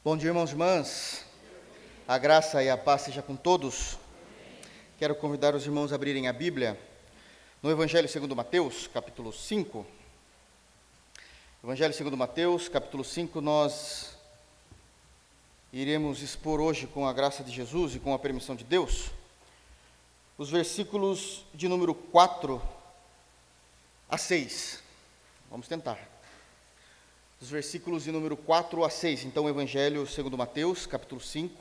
Bom dia, irmãos e irmãs. A graça e a paz seja com todos. Quero convidar os irmãos a abrirem a Bíblia no Evangelho segundo Mateus, capítulo 5. Evangelho segundo Mateus, capítulo 5, nós iremos expor hoje, com a graça de Jesus e com a permissão de Deus, os versículos de número 4 a 6. Vamos tentar. Os versículos de número 4 a 6. Então, Evangelho segundo Mateus, capítulo 5,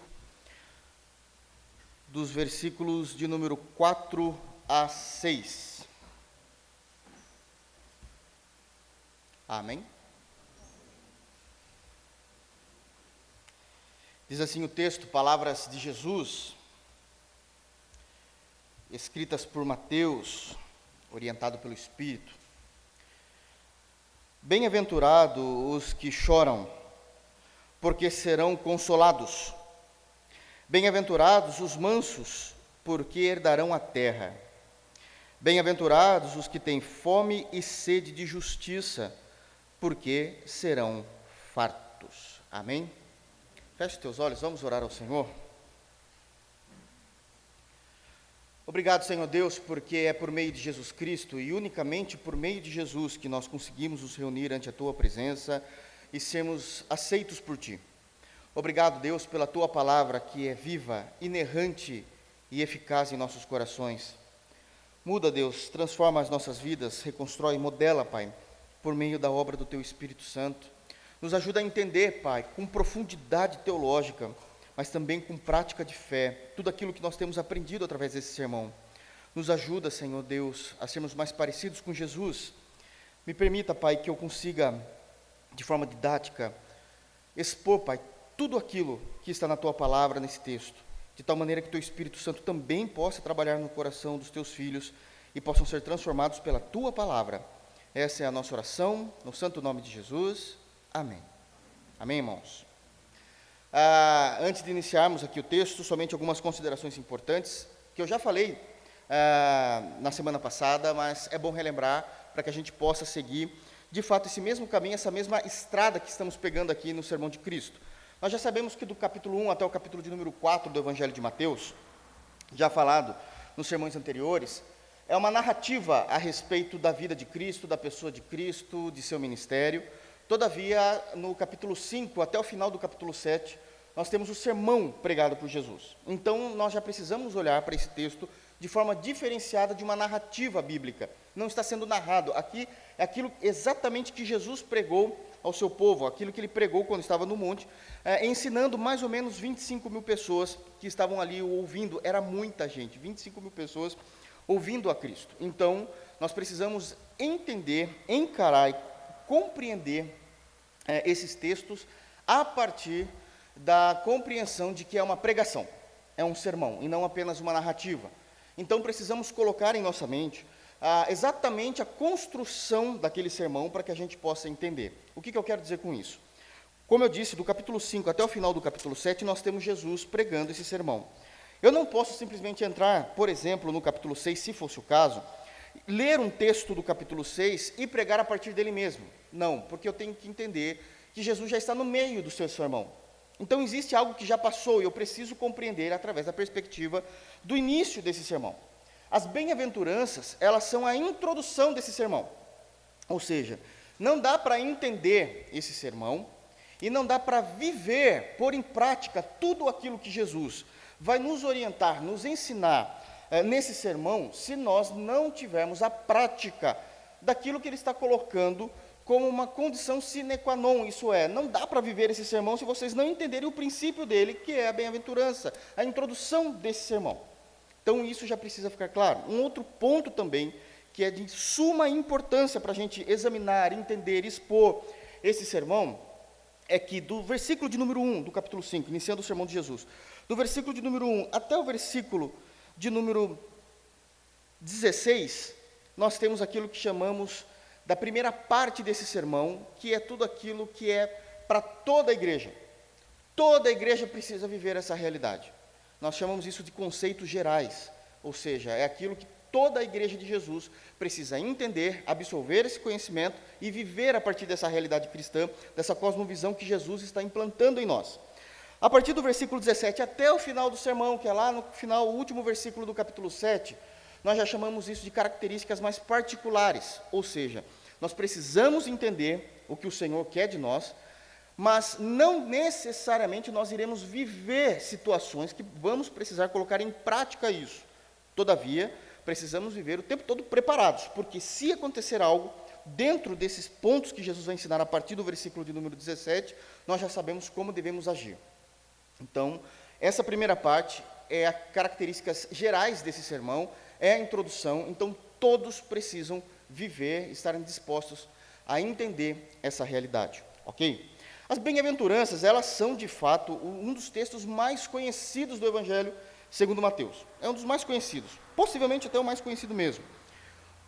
dos versículos de número 4 a 6. Amém? Diz assim o texto, palavras de Jesus, escritas por Mateus, orientado pelo Espírito. Bem-aventurados os que choram, porque serão consolados. Bem-aventurados os mansos, porque herdarão a terra. Bem-aventurados os que têm fome e sede de justiça, porque serão fartos. Amém? Feche teus olhos, vamos orar ao Senhor. Obrigado, Senhor Deus, porque é por meio de Jesus Cristo e unicamente por meio de Jesus que nós conseguimos nos reunir ante a Tua presença e sermos aceitos por Ti. Obrigado, Deus, pela Tua palavra que é viva, inerrante e eficaz em nossos corações. Muda, Deus, transforma as nossas vidas, reconstrói e modela, Pai, por meio da obra do Teu Espírito Santo. Nos ajuda a entender, Pai, com profundidade teológica, mas também com prática de fé, tudo aquilo que nós temos aprendido através desse sermão. Nos ajuda, Senhor Deus, a sermos mais parecidos com Jesus. Me permita, Pai, que eu consiga, de forma didática, expor, Pai, tudo aquilo que está na Tua palavra nesse texto, de tal maneira que Teu Espírito Santo também possa trabalhar no coração dos Teus filhos e possam ser transformados pela Tua palavra. Essa é a nossa oração, no santo nome de Jesus. Amém. Amém, irmãos? Antes de iniciarmos aqui o texto, somente algumas considerações importantes, que eu já falei na semana passada, mas é bom relembrar para que a gente possa seguir, de fato, esse mesmo caminho, essa mesma estrada que estamos pegando aqui no Sermão de Cristo. Nós já sabemos que do capítulo 1 até o capítulo de número 4 do Evangelho de Mateus, já falado nos sermões anteriores, é uma narrativa a respeito da vida de Cristo, da pessoa de Cristo, de seu ministério. Todavia, no capítulo 5 até o final do capítulo 7, nós temos o sermão pregado por Jesus. Então, nós já precisamos olhar para esse texto de forma diferenciada de uma narrativa bíblica. Não está sendo narrado. Aqui é aquilo exatamente que Jesus pregou ao seu povo, aquilo que ele pregou quando estava no monte, ensinando mais ou menos 25 mil pessoas que estavam ali ouvindo. Era muita gente, 25 mil pessoas ouvindo a Cristo. Então, nós precisamos entender, encarar e compreender esses textos a partir da compreensão de que é uma pregação, é um sermão e não apenas uma narrativa. Então precisamos colocar em nossa mente exatamente a construção daquele sermão para que a gente possa entender. O que eu quero dizer com isso? Como eu disse, do capítulo 5 até o final do capítulo 7, nós temos Jesus pregando esse sermão. Eu não posso simplesmente entrar, por exemplo, no capítulo 6, se fosse o caso, ler um texto do capítulo 6 e pregar a partir dele mesmo. Não, porque eu tenho que entender que Jesus já está no meio do seu sermão. Então existe algo que já passou e eu preciso compreender através da perspectiva do início desse sermão. As bem-aventuranças, elas são a introdução desse sermão. Ou seja, não dá para entender esse sermão e não dá para viver, pôr em prática tudo aquilo que Jesus vai nos orientar, nos ensinar nesse sermão, se nós não tivermos a prática daquilo que ele está colocando como uma condição sine qua non, isso é, não dá para viver esse sermão se vocês não entenderem o princípio dele, que é a bem-aventurança, a introdução desse sermão. Então isso já precisa ficar claro. Um outro ponto também, que é de suma importância para a gente examinar, entender, expor esse sermão, é que do versículo de número 1 do capítulo 5, iniciando o sermão de Jesus, do versículo de número 1 até o versículo de número 16, nós temos aquilo que chamamos da primeira parte desse sermão, que é tudo aquilo que é para toda a igreja. Toda a igreja precisa viver essa realidade. Nós chamamos isso de conceitos gerais, ou seja, é aquilo que toda a igreja de Jesus precisa entender, absorver esse conhecimento e viver a partir dessa realidade cristã, dessa cosmovisão que Jesus está implantando em nós. A partir do versículo 17 até o final do sermão, que é lá no final, o último versículo do capítulo 7, nós já chamamos isso de características mais particulares, ou seja, nós precisamos entender o que o Senhor quer de nós, mas não necessariamente nós iremos viver situações que vamos precisar colocar em prática isso. Todavia, precisamos viver o tempo todo preparados, porque se acontecer algo, dentro desses pontos que Jesus vai ensinar a partir do versículo de número 17, nós já sabemos como devemos agir. Então, essa primeira parte é as características gerais desse sermão, é a introdução, então todos precisam viver, estarem dispostos a entender essa realidade, ok? As bem-aventuranças, elas são de fato um dos textos mais conhecidos do Evangelho segundo Mateus. É um dos mais conhecidos, possivelmente até o mais conhecido mesmo.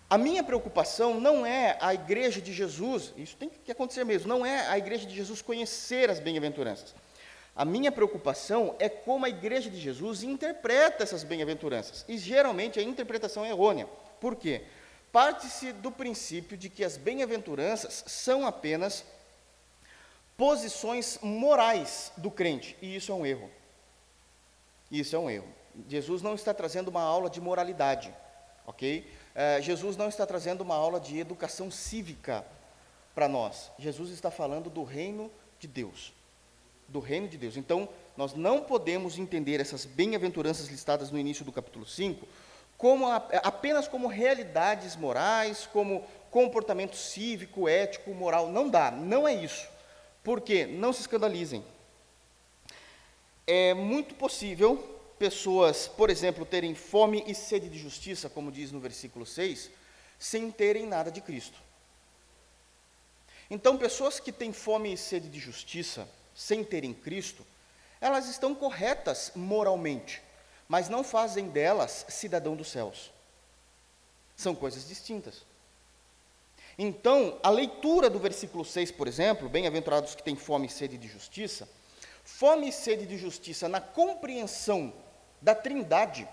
A minha preocupação não é a igreja de Jesus, isso tem que acontecer mesmo, não é a igreja de Jesus conhecer as bem-aventuranças. A minha preocupação é como a igreja de Jesus interpreta essas bem-aventuranças. E geralmente a interpretação é errônea. Por quê? Parte-se do princípio de que as bem-aventuranças são apenas posições morais do crente. E isso é um erro. Isso é um erro. Jesus não está trazendo uma aula de moralidade, ok? Jesus não está trazendo uma aula de educação cívica para nós. Jesus está falando do reino de Deus. Do reino de Deus. Então, nós não podemos entender essas bem-aventuranças listadas no início do capítulo 5 apenas como realidades morais, como comportamento cívico, ético, moral. Não dá, não é isso. Por quê? Não se escandalizem. É muito possível pessoas, por exemplo, terem fome e sede de justiça, como diz no versículo 6, sem terem nada de Cristo. Então, pessoas que têm fome e sede de justiça, sem terem Cristo, elas estão corretas moralmente, mas não fazem delas cidadão dos céus. São coisas distintas. Então, a leitura do versículo 6, por exemplo, bem-aventurados que têm fome e sede de justiça, fome e sede de justiça na compreensão da Trindade,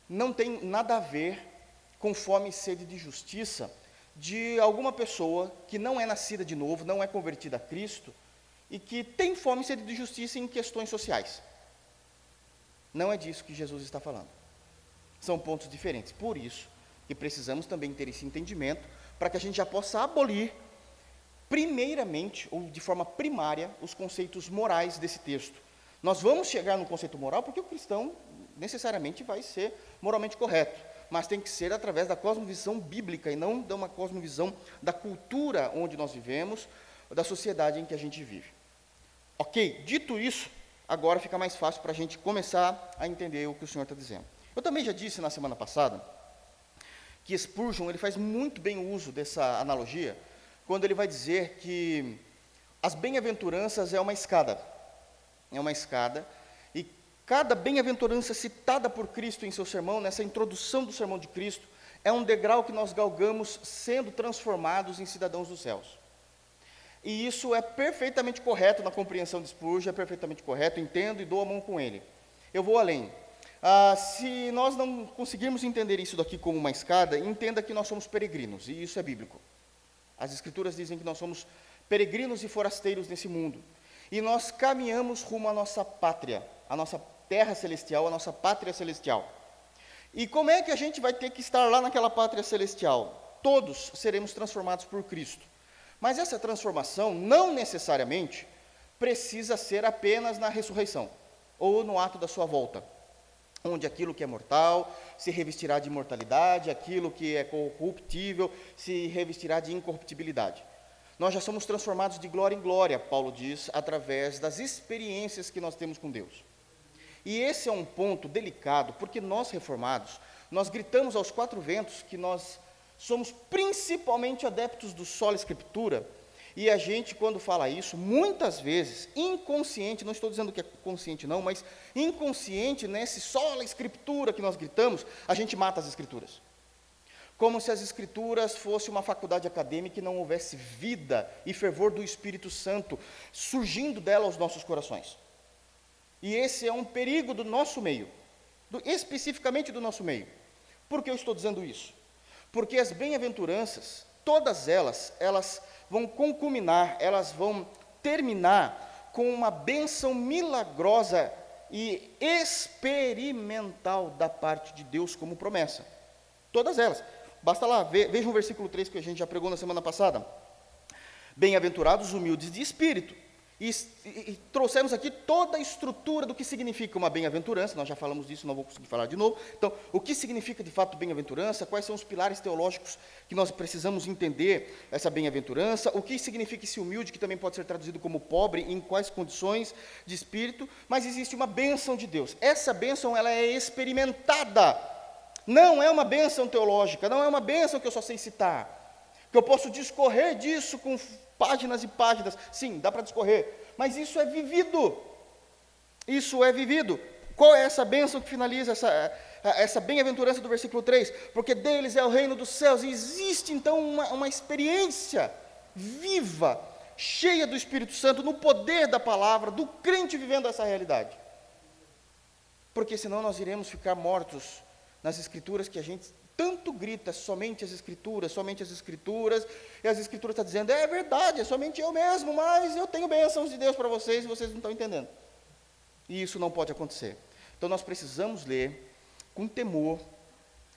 não tem nada a ver com fome e sede de justiça de alguma pessoa que não é nascida de novo, não é convertida a Cristo, e que tem fome e sede de justiça em questões sociais. Não é disso que Jesus está falando. São pontos diferentes. Por isso que precisamos também ter esse entendimento, para que a gente já possa abolir, primeiramente, ou de forma primária, os conceitos morais desse texto. Nós vamos chegar no conceito moral, porque o cristão necessariamente vai ser moralmente correto, mas tem que ser através da cosmovisão bíblica, e não de uma cosmovisão da cultura onde nós vivemos, da sociedade em que a gente vive. Ok, dito isso, agora fica mais fácil para a gente começar a entender o que o Senhor está dizendo. Eu também já disse na semana passada que Spurgeon ele faz muito bem uso dessa analogia, quando ele vai dizer que as bem-aventuranças é uma escada, e cada bem-aventurança citada por Cristo em seu sermão, nessa introdução do sermão de Cristo, é um degrau que nós galgamos sendo transformados em cidadãos dos céus. E isso é perfeitamente correto na compreensão de Spurgeon, é perfeitamente correto, entendo e dou a mão com ele. Eu vou além. Se nós não conseguirmos entender isso daqui como uma escada, entenda que nós somos peregrinos, e isso é bíblico. As Escrituras dizem que nós somos peregrinos e forasteiros nesse mundo. E nós caminhamos rumo à nossa pátria, à nossa terra celestial, à nossa pátria celestial. E como é que a gente vai ter que estar lá naquela pátria celestial? Todos seremos transformados por Cristo. Mas essa transformação não necessariamente precisa ser apenas na ressurreição, ou no ato da sua volta, onde aquilo que é mortal se revestirá de imortalidade, aquilo que é corruptível se revestirá de incorruptibilidade. Nós já somos transformados de glória em glória, Paulo diz, através das experiências que nós temos com Deus. E esse é um ponto delicado, porque nós reformados, nós gritamos aos quatro ventos que nós somos principalmente adeptos do sola escritura, e a gente, quando fala isso, muitas vezes, inconsciente, não estou dizendo que é consciente não, mas inconsciente, nesse sola escritura que nós gritamos, a gente mata as escrituras. Como se as escrituras fosse uma faculdade acadêmica e não houvesse vida e fervor do Espírito Santo surgindo dela aos nossos corações. E esse é um perigo do nosso meio, especificamente do nosso meio. Por que eu estou dizendo isso? Porque as bem-aventuranças, todas elas vão conculminar, elas vão terminar com uma bênção milagrosa e experimental da parte de Deus como promessa. Todas elas. Basta lá, veja o versículo 3 que a gente já pregou na semana passada. Bem-aventurados os humildes de espírito. E trouxemos aqui toda a estrutura do que significa uma bem-aventurança. Nós já falamos disso, não vou conseguir falar de novo. Então, o que significa de fato bem-aventurança? Quais são os pilares teológicos que nós precisamos entender essa bem-aventurança? O que significa esse humilde, que também pode ser traduzido como pobre, em quais condições de espírito? Mas existe uma bênção de Deus. Essa bênção, ela é experimentada. Não é uma bênção teológica, não é uma bênção que eu só sei citar, que eu posso discorrer disso com páginas e páginas. Sim, dá para discorrer, mas isso é vivido. Isso é vivido. Qual é essa bênção que finaliza essa bem-aventurança do versículo 3? Porque deles é o reino dos céus. E existe então uma experiência viva, cheia do Espírito Santo, no poder da palavra, do crente vivendo essa realidade. Porque senão nós iremos ficar mortos nas Escrituras, que a gente tanto grita, somente as Escrituras, e as Escrituras estão dizendo, é verdade, é somente eu mesmo, mas eu tenho bênçãos de Deus para vocês, e vocês não estão entendendo. E isso não pode acontecer. Então nós precisamos ler com temor,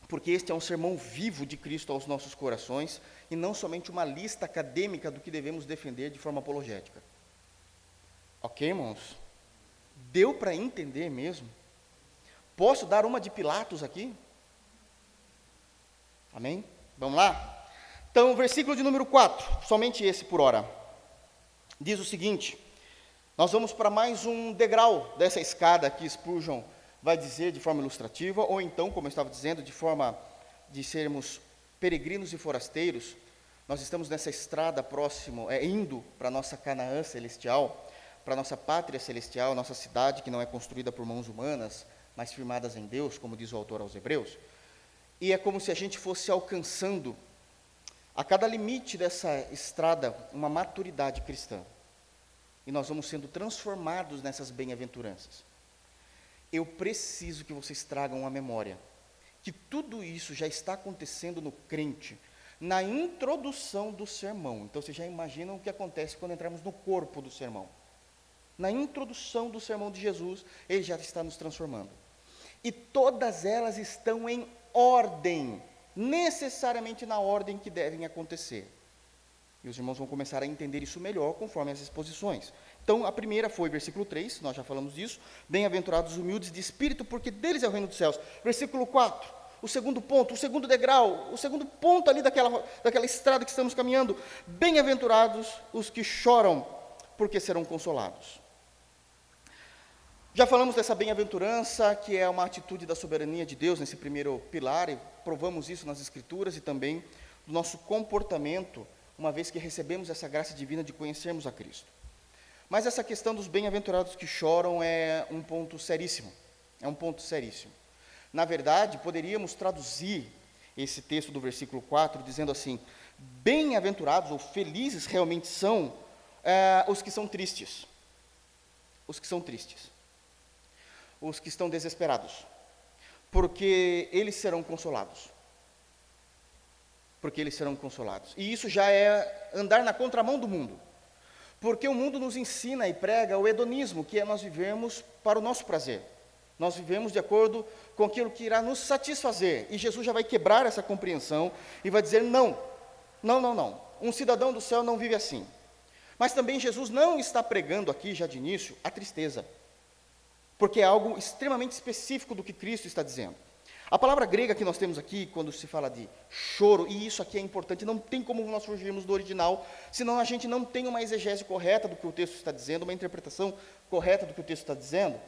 porque este é um sermão vivo de Cristo aos nossos corações, e não somente uma lista acadêmica do que devemos defender de forma apologética. Ok, irmãos? Deu para entender mesmo? Posso dar uma de Pilatos aqui? Amém? Vamos lá? Então, versículo de número 4, somente esse por hora, diz o seguinte: nós vamos para mais um degrau dessa escada que Spurgeon vai dizer de forma ilustrativa, ou então, como eu estava dizendo, de forma de sermos peregrinos e forasteiros. Nós estamos nessa estrada indo para a nossa Canaã celestial, para a nossa pátria celestial, nossa cidade que não é construída por mãos humanas, mas firmadas em Deus, como diz o autor aos Hebreus. E é como se a gente fosse alcançando, a cada limite dessa estrada, uma maturidade cristã. E nós vamos sendo transformados nessas bem-aventuranças. Eu preciso que vocês tragam à memória que tudo isso já está acontecendo no crente, na introdução do sermão. Então, vocês já imaginam o que acontece quando entramos no corpo do sermão. Na introdução do sermão de Jesus, ele já está nos transformando. E todas elas estão em ordem, necessariamente na ordem que devem acontecer. E os irmãos vão começar a entender isso melhor conforme as exposições. Então, a primeira foi versículo 3, nós já falamos disso, bem-aventurados os humildes de espírito, porque deles é o reino dos céus. Versículo 4, o segundo ponto, o segundo degrau, o segundo ponto ali daquela estrada que estamos caminhando, bem-aventurados os que choram, porque serão consolados. Já falamos dessa bem-aventurança, que é uma atitude da soberania de Deus nesse primeiro pilar, e provamos isso nas Escrituras e também do nosso comportamento, uma vez que recebemos essa graça divina de conhecermos a Cristo. Mas essa questão dos bem-aventurados que choram é um ponto seríssimo, Na verdade, poderíamos traduzir esse texto do versículo 4, dizendo assim: bem-aventurados ou felizes realmente são os que são tristes, os que estão desesperados, porque eles serão consolados. E isso já é andar na contramão do mundo, porque o mundo nos ensina e prega o hedonismo, que é nós vivemos para o nosso prazer, nós vivemos de acordo com aquilo que irá nos satisfazer, e Jesus já vai quebrar essa compreensão, e vai dizer não, um cidadão do céu não vive assim. Mas também Jesus não está pregando aqui, já de início, a tristeza, porque é algo extremamente específico do que Cristo está dizendo. A palavra grega que nós temos aqui, quando se fala de choro, e isso aqui é importante, não tem como nós fugirmos do original, senão a gente não tem uma exegese correta do que o texto está dizendo, uma interpretação correta do que o texto está dizendo,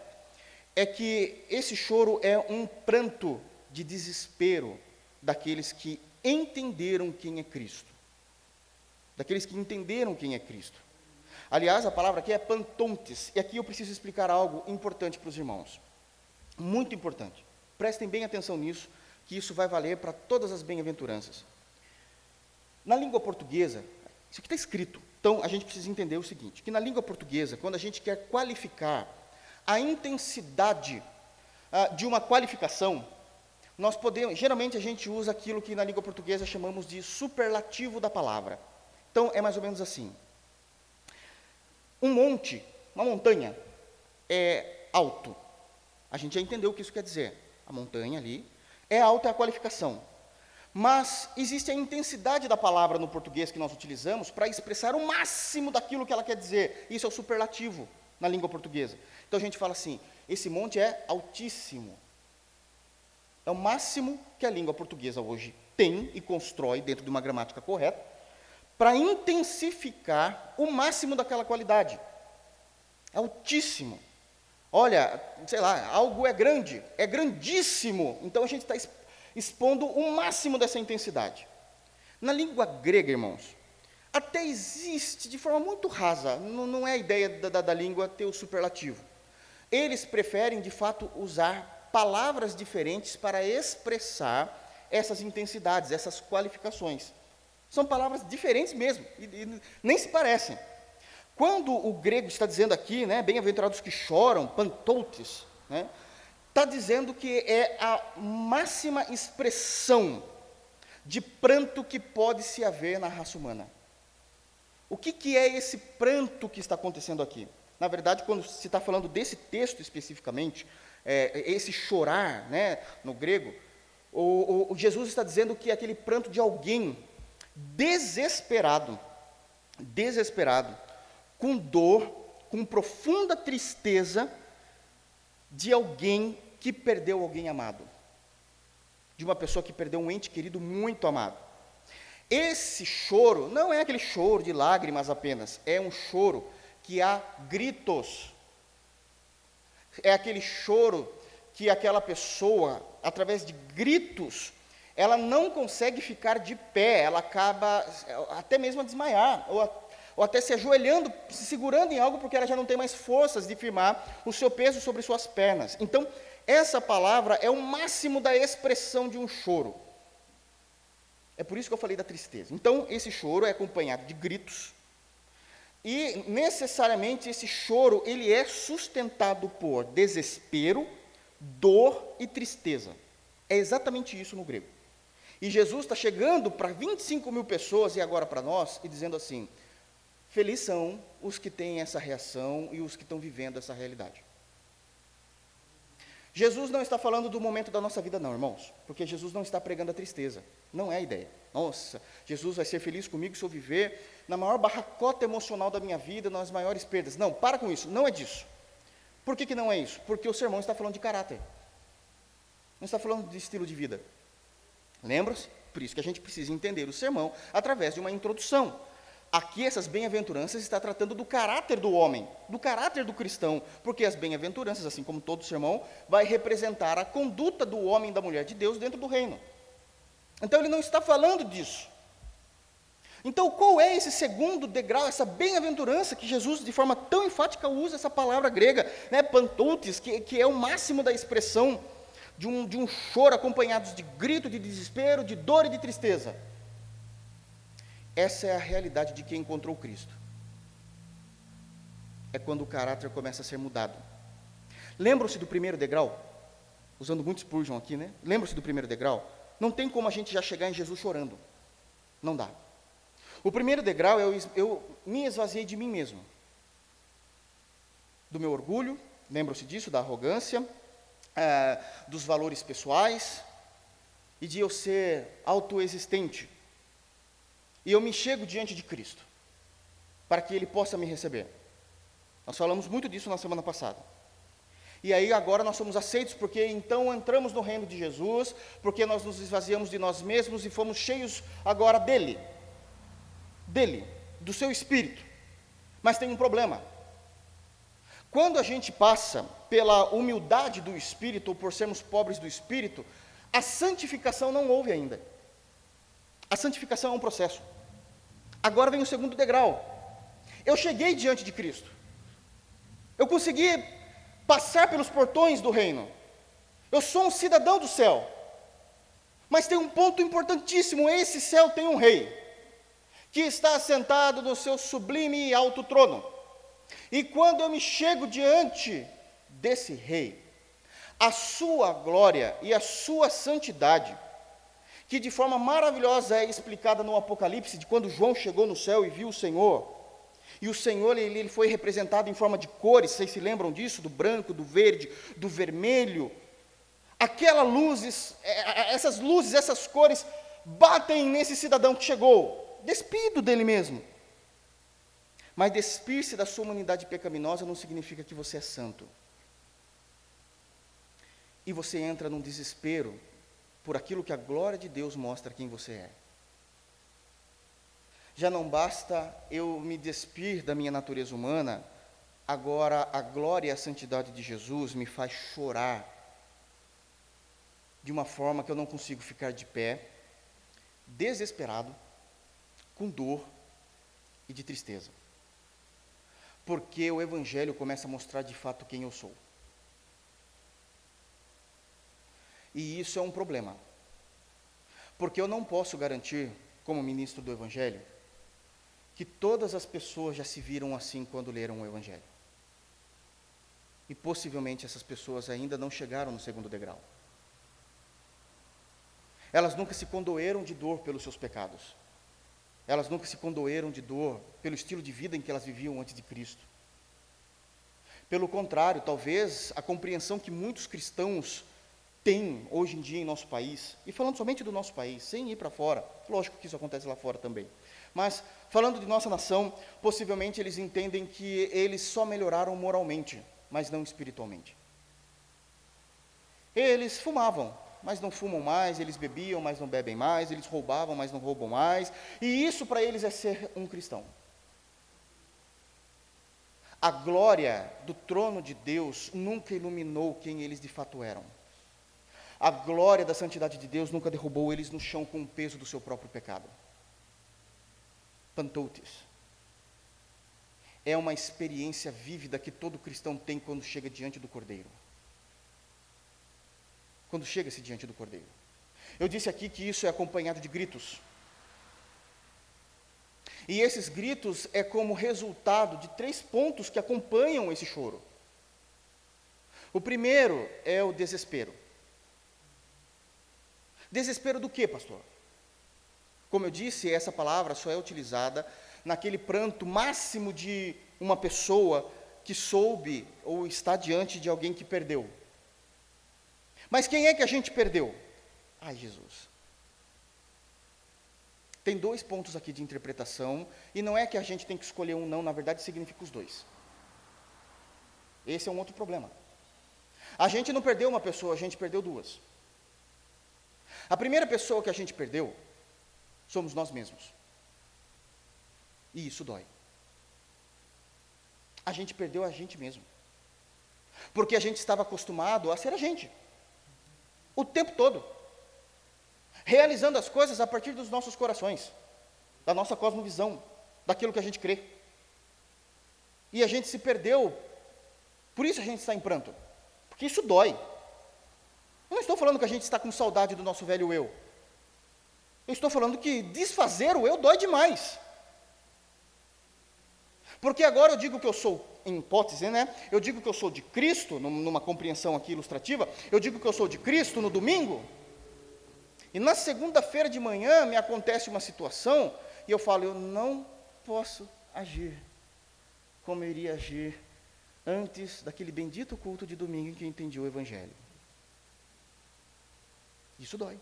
é que esse choro é um pranto de desespero daqueles que entenderam quem é Cristo. Aliás, a palavra aqui é pantontes, e aqui eu preciso explicar algo importante para os irmãos, muito importante. Prestem bem atenção nisso, que isso vai valer para todas as bem-aventuranças. Na língua portuguesa, isso aqui está escrito, então a gente precisa entender o seguinte, que na língua portuguesa, quando a gente quer qualificar a intensidade de uma qualificação, geralmente a gente usa aquilo que na língua portuguesa chamamos de superlativo da palavra. Então, é mais ou menos assim: um monte uma montanha é alto. A gente já entendeu o que isso quer dizer. A montanha ali é alta, é a qualificação. Mas existe a intensidade da palavra no português que nós utilizamos para expressar o máximo daquilo que ela quer dizer. Isso é o superlativo na língua portuguesa. Então a gente fala assim, esse monte é altíssimo. É o máximo que a língua portuguesa hoje tem e constrói dentro de uma gramática correta para intensificar o máximo daquela qualidade. É altíssimo. Olha, sei lá, algo é grande, é grandíssimo. Então a gente está expondo o máximo dessa intensidade. Na língua grega, irmãos, até existe de forma muito rasa, não é a ideia da língua ter o superlativo. Eles preferem, de fato, usar palavras diferentes para expressar essas intensidades, essas qualificações. São palavras diferentes mesmo, e nem se parecem. Quando o grego está dizendo aqui, né, bem-aventurados que choram, pantoutes, né, está dizendo que é a máxima expressão de pranto que pode se haver na raça humana. O que é esse pranto que está acontecendo aqui? Na verdade, quando se está falando desse texto especificamente, esse chorar, né, no grego, o Jesus está dizendo que é aquele pranto de alguém desesperado, com dor, com profunda tristeza, de alguém que perdeu alguém amado, de uma pessoa que perdeu um ente querido muito amado. Esse choro não é aquele choro de lágrimas apenas, é um choro que há gritos, é aquele choro que aquela pessoa, através de gritos, ela não consegue ficar de pé, ela acaba até mesmo a desmaiar, ou até se ajoelhando, se segurando em algo, porque ela já não tem mais forças de firmar o seu peso sobre suas pernas. Então, essa palavra é o máximo da expressão de um choro. É por isso que eu falei da tristeza. Então, esse choro é acompanhado de gritos, e necessariamente esse choro, ele é sustentado por desespero, dor e tristeza. É exatamente isso no grego. E Jesus está chegando para 25 mil pessoas, e agora para nós, e dizendo assim, felizes são os que têm essa reação e os que estão vivendo essa realidade. Jesus não está falando do momento da nossa vida não, irmãos, porque Jesus não está pregando a tristeza, não é a ideia. Nossa, Jesus vai ser feliz comigo se eu viver na maior barracota emocional da minha vida, nas maiores perdas. Não, para com isso, não é disso. Por que não é isso? Porque o sermão está falando de caráter, não está falando de estilo de vida. Lembra-se? Por isso que a gente precisa entender o sermão através de uma introdução. Aqui essas bem-aventuranças está tratando do caráter do homem, do caráter do cristão, porque as bem-aventuranças, assim como todo sermão, vai representar a conduta do homem e da mulher de Deus dentro do reino. Então ele não está falando disso. Então qual é esse segundo degrau, essa bem-aventurança que Jesus de forma tão enfática usa essa palavra grega, né, pantoutes, que é o máximo da expressão de um choro acompanhado de grito, de desespero, de dor e de tristeza. Essa é a realidade de quem encontrou Cristo. É quando o caráter começa a ser mudado. Lembram-se do primeiro degrau? Usando muito Spurgeon aqui, né? Lembram-se do primeiro degrau? Não tem como a gente já chegar em Jesus chorando. Não dá. O primeiro degrau, eu me esvaziei de mim mesmo. Do meu orgulho, lembram-se disso, da arrogância, dos valores pessoais, e de eu ser autoexistente. E eu me chego diante de Cristo, para que Ele possa me receber. Nós falamos muito disso na semana passada. E aí agora nós somos aceitos, porque então entramos no reino de Jesus, porque nós nos esvaziamos de nós mesmos e fomos cheios agora dele, do seu Espírito. Mas tem um problema. Quando a gente passa pela humildade do Espírito, ou por sermos pobres do Espírito, a santificação não houve ainda. A santificação é um processo. Agora vem o segundo degrau. Eu cheguei diante de Cristo. Eu consegui passar pelos portões do reino. Eu sou um cidadão do céu. Mas tem um ponto importantíssimo: esse céu tem um rei, que está assentado no seu sublime e alto trono. E quando eu me chego diante desse rei, a sua glória e a sua santidade, que de forma maravilhosa é explicada no Apocalipse, de quando João chegou no céu e viu o Senhor, E o Senhor, ele foi representado em forma de cores, vocês se lembram disso? Do branco, do verde, do vermelho. Aquelas luzes, essas cores, batem nesse cidadão que chegou, despido dele mesmo. Mas despir-se da sua humanidade pecaminosa não significa que você é santo. E você entra num desespero por aquilo que a glória de Deus mostra quem você é. Já não basta eu me despir da minha natureza humana, agora a glória e a santidade de Jesus me faz chorar de uma forma que eu não consigo ficar de pé, desesperado, com dor e de tristeza. Porque o Evangelho começa a mostrar de fato quem eu sou. E isso é um problema. Porque eu não posso garantir, como ministro do Evangelho, que todas as pessoas já se viram assim quando leram o Evangelho. E possivelmente essas pessoas ainda não chegaram no segundo degrau. Elas nunca se condoeram de dor pelos seus pecados. Elas nunca se condoeram de dor pelo estilo de vida em que elas viviam antes de Cristo. Pelo contrário, talvez a compreensão que muitos cristãos têm hoje em dia em nosso país, e falando somente do nosso país, sem ir para fora, lógico que isso acontece lá fora também, mas falando de nossa nação, possivelmente eles entendem que eles só melhoraram moralmente, mas não espiritualmente. Eles fumavam, mas não fumam mais, eles bebiam, mas não bebem mais, eles roubavam, mas não roubam mais, e isso para eles é ser um cristão. A glória do trono de Deus nunca iluminou quem eles de fato eram. A glória da santidade de Deus nunca derrubou eles no chão com o peso do seu próprio pecado. Pantoutes. É uma experiência vívida que todo cristão tem quando chega diante do Cordeiro. Quando chega-se diante do Cordeiro. Eu disse aqui que isso é acompanhado de gritos. E esses gritos é como resultado de 3 pontos que acompanham esse choro. O primeiro é o desespero. Desespero do quê, pastor? Como eu disse, essa palavra só é utilizada naquele pranto máximo de uma pessoa que soube ou está diante de alguém que perdeu. Mas quem é que a gente perdeu? Ai, Jesus. Tem 2 pontos aqui de interpretação, e não é que a gente tem que escolher um não, na verdade significa os 2. Esse é um outro problema. A gente não perdeu uma pessoa, a gente perdeu 2. A primeira pessoa que a gente perdeu, somos nós mesmos. E isso dói. A gente perdeu a gente mesmo. Porque a gente estava acostumado a ser a gente. O tempo todo. Realizando as coisas a partir dos nossos corações, da nossa cosmovisão, daquilo que a gente crê. E a gente se perdeu, por isso a gente está em pranto, porque isso dói. Eu não estou falando que a gente está com saudade do nosso velho eu. Eu estou falando que desfazer o eu dói demais. Porque agora eu digo que eu sou, em hipótese, né? Eu digo que eu sou de Cristo, numa compreensão aqui ilustrativa, eu digo que eu sou de Cristo no domingo, e na segunda-feira de manhã me acontece uma situação, e eu falo, eu não posso agir como eu iria agir antes daquele bendito culto de domingo em que eu entendi o Evangelho. Isso dói.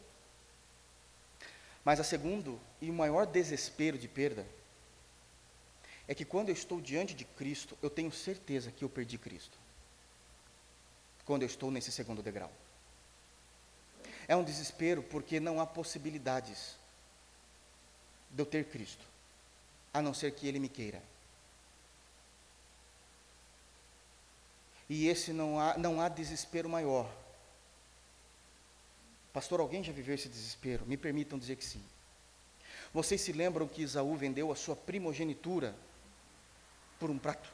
Mas a segundo e o maior desespero de perda é que quando eu estou diante de Cristo, eu tenho certeza que eu perdi Cristo. Quando eu estou nesse segundo degrau. É um desespero porque não há possibilidades de eu ter Cristo, a não ser que Ele me queira. E esse não há desespero maior. Pastor, alguém já viveu esse desespero? Me permitam dizer que sim. Vocês se lembram que Esaú vendeu a sua primogenitura por um prato?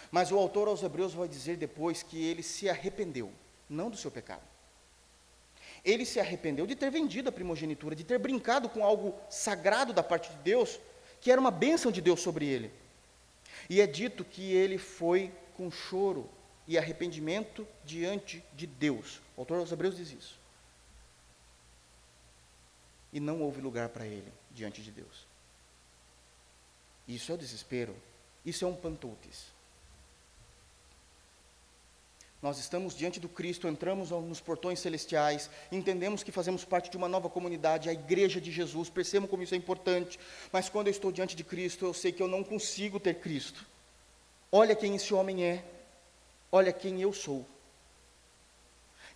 Mas o autor aos Hebreus vai dizer depois que ele se arrependeu, não do seu pecado. Ele se arrependeu de ter vendido a primogenitura, de ter brincado com algo sagrado da parte de Deus, que era uma bênção de Deus sobre ele. E é dito que ele foi com choro e arrependimento diante de Deus. O autor aos Hebreus diz isso. E não houve lugar para ele diante de Deus. Isso é o desespero. Isso é um pantutes. Nós estamos diante do Cristo, entramos nos portões celestiais, entendemos que fazemos parte de uma nova comunidade, a igreja de Jesus, percebam como isso é importante, mas quando eu estou diante de Cristo, eu sei que eu não consigo ter Cristo. Olha quem esse homem é, olha quem eu sou.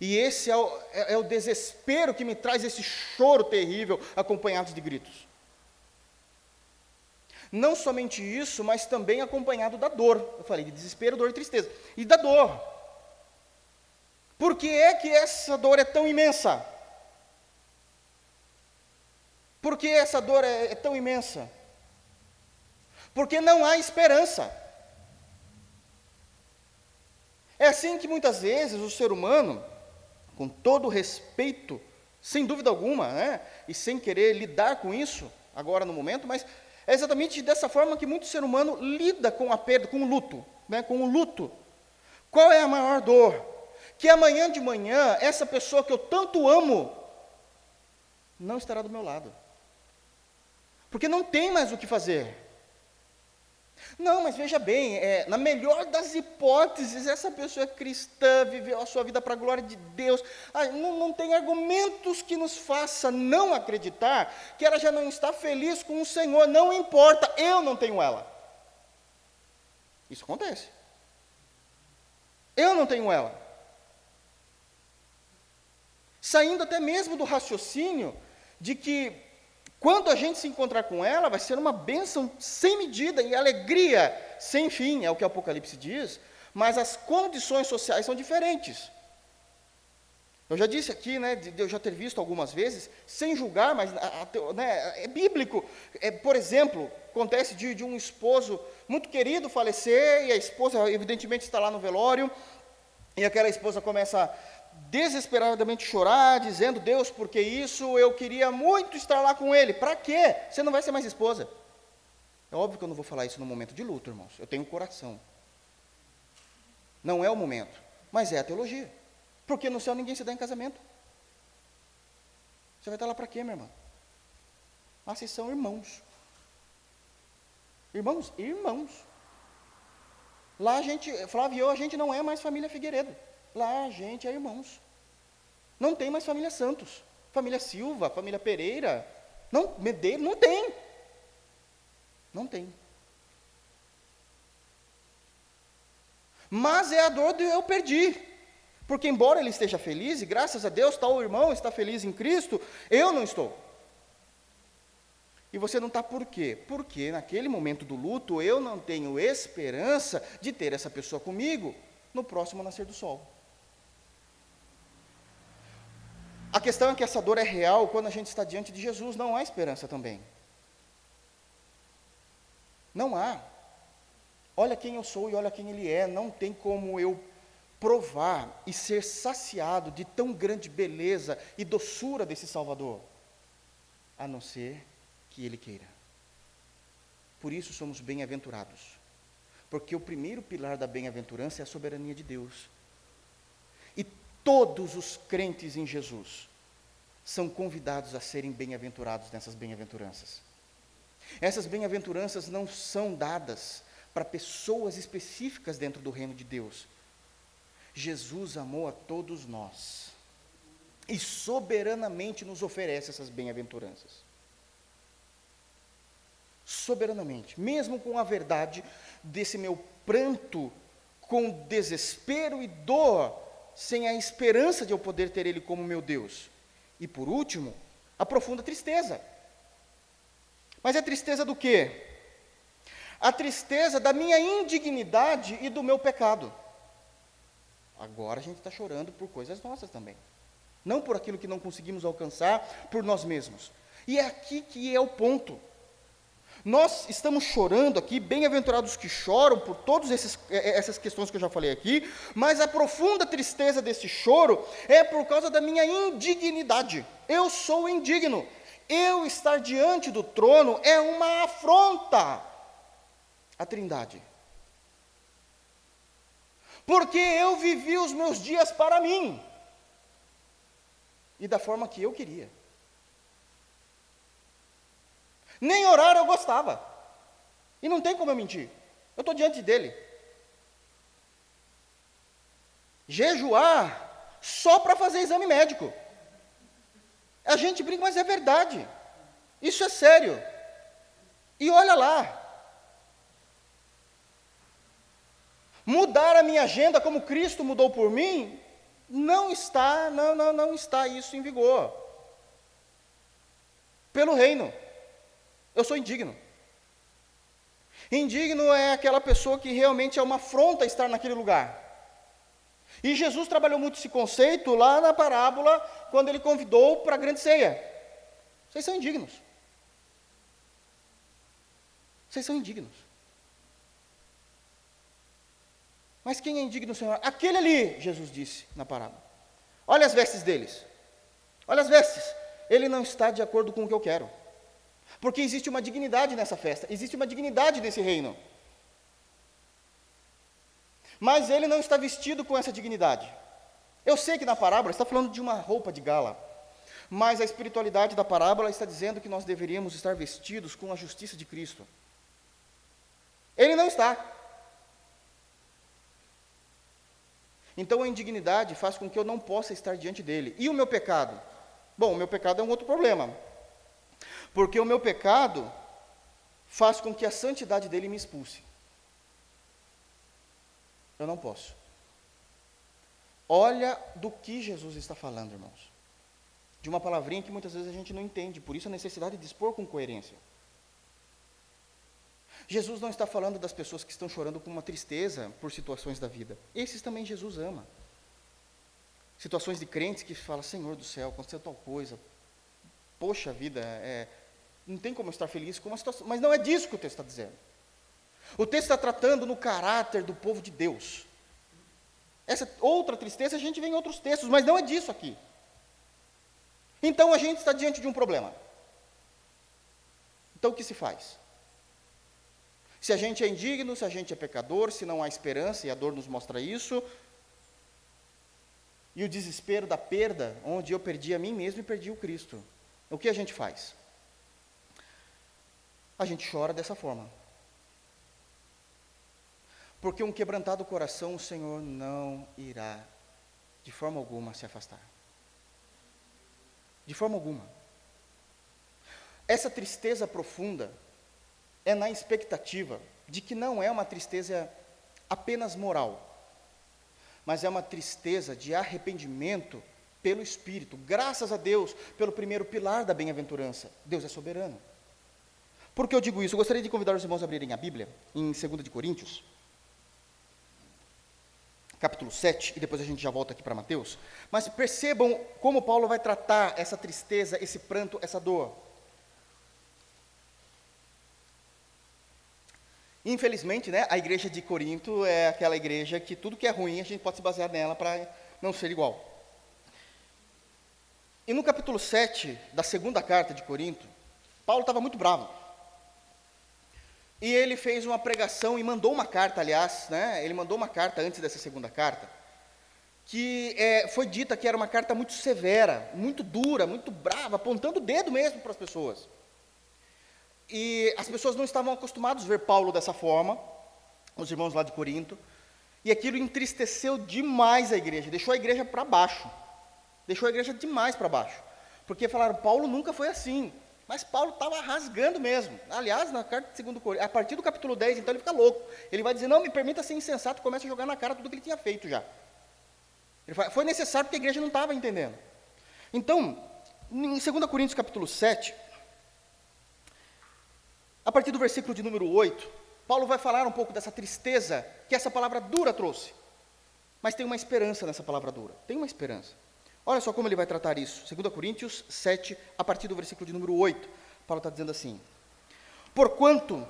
E esse é o desespero que me traz esse choro terrível, acompanhado de gritos. Não somente isso, mas também acompanhado da dor. Eu falei de desespero, dor e tristeza. E da dor. Por que é que essa dor é tão imensa? Por que essa dor é tão imensa? Porque não há esperança. É assim que muitas vezes o ser humano, com todo respeito, sem dúvida alguma, né, e sem querer lidar com isso, agora no momento, mas é exatamente dessa forma que muito ser humano lida com a perda, com o luto, né, com o luto. Qual é a maior dor? Que amanhã de manhã, essa pessoa que eu tanto amo, não estará do meu lado. Porque não tem mais o que fazer. Não, mas veja bem, na melhor das hipóteses, essa pessoa é cristã, viveu a sua vida para a glória de Deus. Não tem argumentos que nos faça não acreditar que ela já não está feliz com o Senhor. Não importa, eu não tenho ela. Isso acontece. Eu não tenho ela. Saindo até mesmo do raciocínio de que quando a gente se encontrar com ela, vai ser uma bênção sem medida e alegria sem fim, é o que o Apocalipse diz, mas as condições sociais são diferentes. Eu já disse aqui, né, de eu já ter visto algumas vezes, sem julgar, mas né, é bíblico. Por exemplo, acontece de um esposo muito querido falecer, e a esposa evidentemente está lá no velório, e aquela esposa começa desesperadamente chorar, dizendo: Deus, por que isso? Eu queria muito estar lá com ele. Para quê? Você não vai ser mais esposa. É óbvio que eu não vou falar isso no momento de luto, irmãos. Eu tenho coração. Não é o momento, mas é a teologia. Porque no céu ninguém se dá em casamento. Você vai estar lá para quê, minha irmã? Vocês são irmãos. Irmãos? Irmãos. Lá a gente, Flávio e eu, a gente não é mais família Figueiredo. Lá a gente é irmãos. Não tem mais família Santos, família Silva, família Pereira, não, Medeiros, não tem. Não tem. Mas é a dor do eu perdi. Porque embora ele esteja feliz, e graças a Deus tal irmão está feliz em Cristo, eu não estou. E você não está por quê? Porque naquele momento do luto eu não tenho esperança de ter essa pessoa comigo no próximo nascer do sol. A questão é que essa dor é real quando a gente está diante de Jesus, não há esperança também. Não há. Olha quem eu sou e olha quem Ele é, não tem como eu provar e ser saciado de tão grande beleza e doçura desse Salvador, a não ser que Ele queira. Por isso somos bem-aventurados, porque o primeiro pilar da bem-aventurança é a soberania de Deus. E todos os crentes em Jesus são convidados a serem bem-aventurados nessas bem-aventuranças. Essas bem-aventuranças não são dadas para pessoas específicas dentro do reino de Deus. Jesus amou a todos nós e soberanamente nos oferece essas bem-aventuranças. Soberanamente, mesmo com a verdade desse meu pranto, com desespero e dor, sem a esperança de eu poder ter Ele como meu Deus. E por último, a profunda tristeza. Mas é tristeza do quê? A tristeza da minha indignidade e do meu pecado. Agora a gente está chorando por coisas nossas também. Não por aquilo que não conseguimos alcançar por nós mesmos. E é aqui que é o ponto. Nós estamos chorando aqui, bem-aventurados que choram por todas essas questões que eu já falei aqui, mas a profunda tristeza desse choro é por causa da minha indignidade. Eu sou indigno. Eu estar diante do trono é uma afronta à Trindade. Porque eu vivi os meus dias para mim, e da forma que eu queria. Nem orar eu gostava. E não tem como eu mentir. Eu estou diante dele. Jejuar só para fazer exame médico. A gente brinca, mas é verdade. Isso é sério. E olha lá. Mudar a minha agenda como Cristo mudou por mim, não está isso em vigor. Pelo reino. Eu sou indigno. Indigno é aquela pessoa que realmente é uma afronta estar naquele lugar. E Jesus trabalhou muito esse conceito lá na parábola, quando ele convidou para a grande ceia. Vocês são indignos. Vocês são indignos. Mas quem é indigno, Senhor? Aquele ali, Jesus disse na parábola. Olha as vestes deles. Olha as vestes. Ele não está de acordo com o que eu quero. Porque existe uma dignidade nessa festa. Existe uma dignidade nesse reino. Mas ele não está vestido com essa dignidade. Eu sei que na parábola está falando de uma roupa de gala. Mas a espiritualidade da parábola está dizendo que nós deveríamos estar vestidos com a justiça de Cristo. Ele não está. Então a indignidade faz com que eu não possa estar diante dele. E o meu pecado? Bom, o meu pecado é um outro problema. Porque o meu pecado faz com que a santidade dele me expulse. Eu não posso. Olha do que Jesus está falando, irmãos. De uma palavrinha que muitas vezes a gente não entende, por isso a necessidade de expor com coerência. Jesus não está falando das pessoas que estão chorando com uma tristeza por situações da vida. Esses também Jesus ama. Situações de crentes que falam, Senhor do céu, aconteceu tal coisa. Poxa vida, não tem como eu estar feliz com uma situação. Mas não é disso que o texto está dizendo. O texto está tratando no caráter do povo de Deus. Essa outra tristeza a gente vê em outros textos, mas não é disso aqui. Então a gente está diante de um problema. Então o que se faz? Se a gente é indigno, se a gente é pecador, se não há esperança, e a dor nos mostra isso, e o desespero da perda, onde eu perdi a mim mesmo e perdi o Cristo, o que a gente faz? A gente chora dessa forma. Porque um quebrantado coração o Senhor não irá, de forma alguma, se afastar. De forma alguma. Essa tristeza profunda é na expectativa de que não é uma tristeza apenas moral, mas é uma tristeza de arrependimento pelo Espírito. Graças a Deus, pelo primeiro pilar da bem-aventurança. Deus é soberano. Por que eu digo isso? Eu gostaria de convidar os irmãos a abrirem a Bíblia, em 2 de Coríntios, capítulo 7, e depois a gente já volta aqui para Mateus. Mas percebam como Paulo vai tratar essa tristeza, esse pranto, essa dor. Infelizmente, a igreja de Corinto é aquela igreja que tudo que é ruim a gente pode se basear nela para não ser igual. E no capítulo 7 da segunda carta de Corinto, Paulo estava muito bravo. E ele fez uma pregação e mandou uma carta, aliás, ele mandou uma carta antes dessa segunda carta, que foi dita que era uma carta muito severa, muito dura, muito brava, apontando o dedo mesmo para as pessoas. E as pessoas não estavam acostumadas a ver Paulo dessa forma, os irmãos lá de Corinto, e aquilo entristeceu demais a igreja, deixou a igreja para baixo, deixou a igreja demais para baixo, porque falaram, Paulo nunca foi assim, mas Paulo estava rasgando mesmo. Aliás, na carta de 2 Coríntios, a partir do capítulo 10, então ele fica louco, ele vai dizer, não, me permita ser insensato, começa a jogar na cara tudo que ele tinha feito já. Ele fala, foi necessário porque a igreja não estava entendendo. Então, em 2 Coríntios capítulo 7, a partir do versículo de número 8, Paulo vai falar um pouco dessa tristeza que essa palavra dura trouxe. Mas tem uma esperança nessa palavra dura, tem uma esperança. Olha só como ele vai tratar isso. 2 Coríntios 7, a partir do versículo de número 8, Paulo está dizendo assim, porquanto,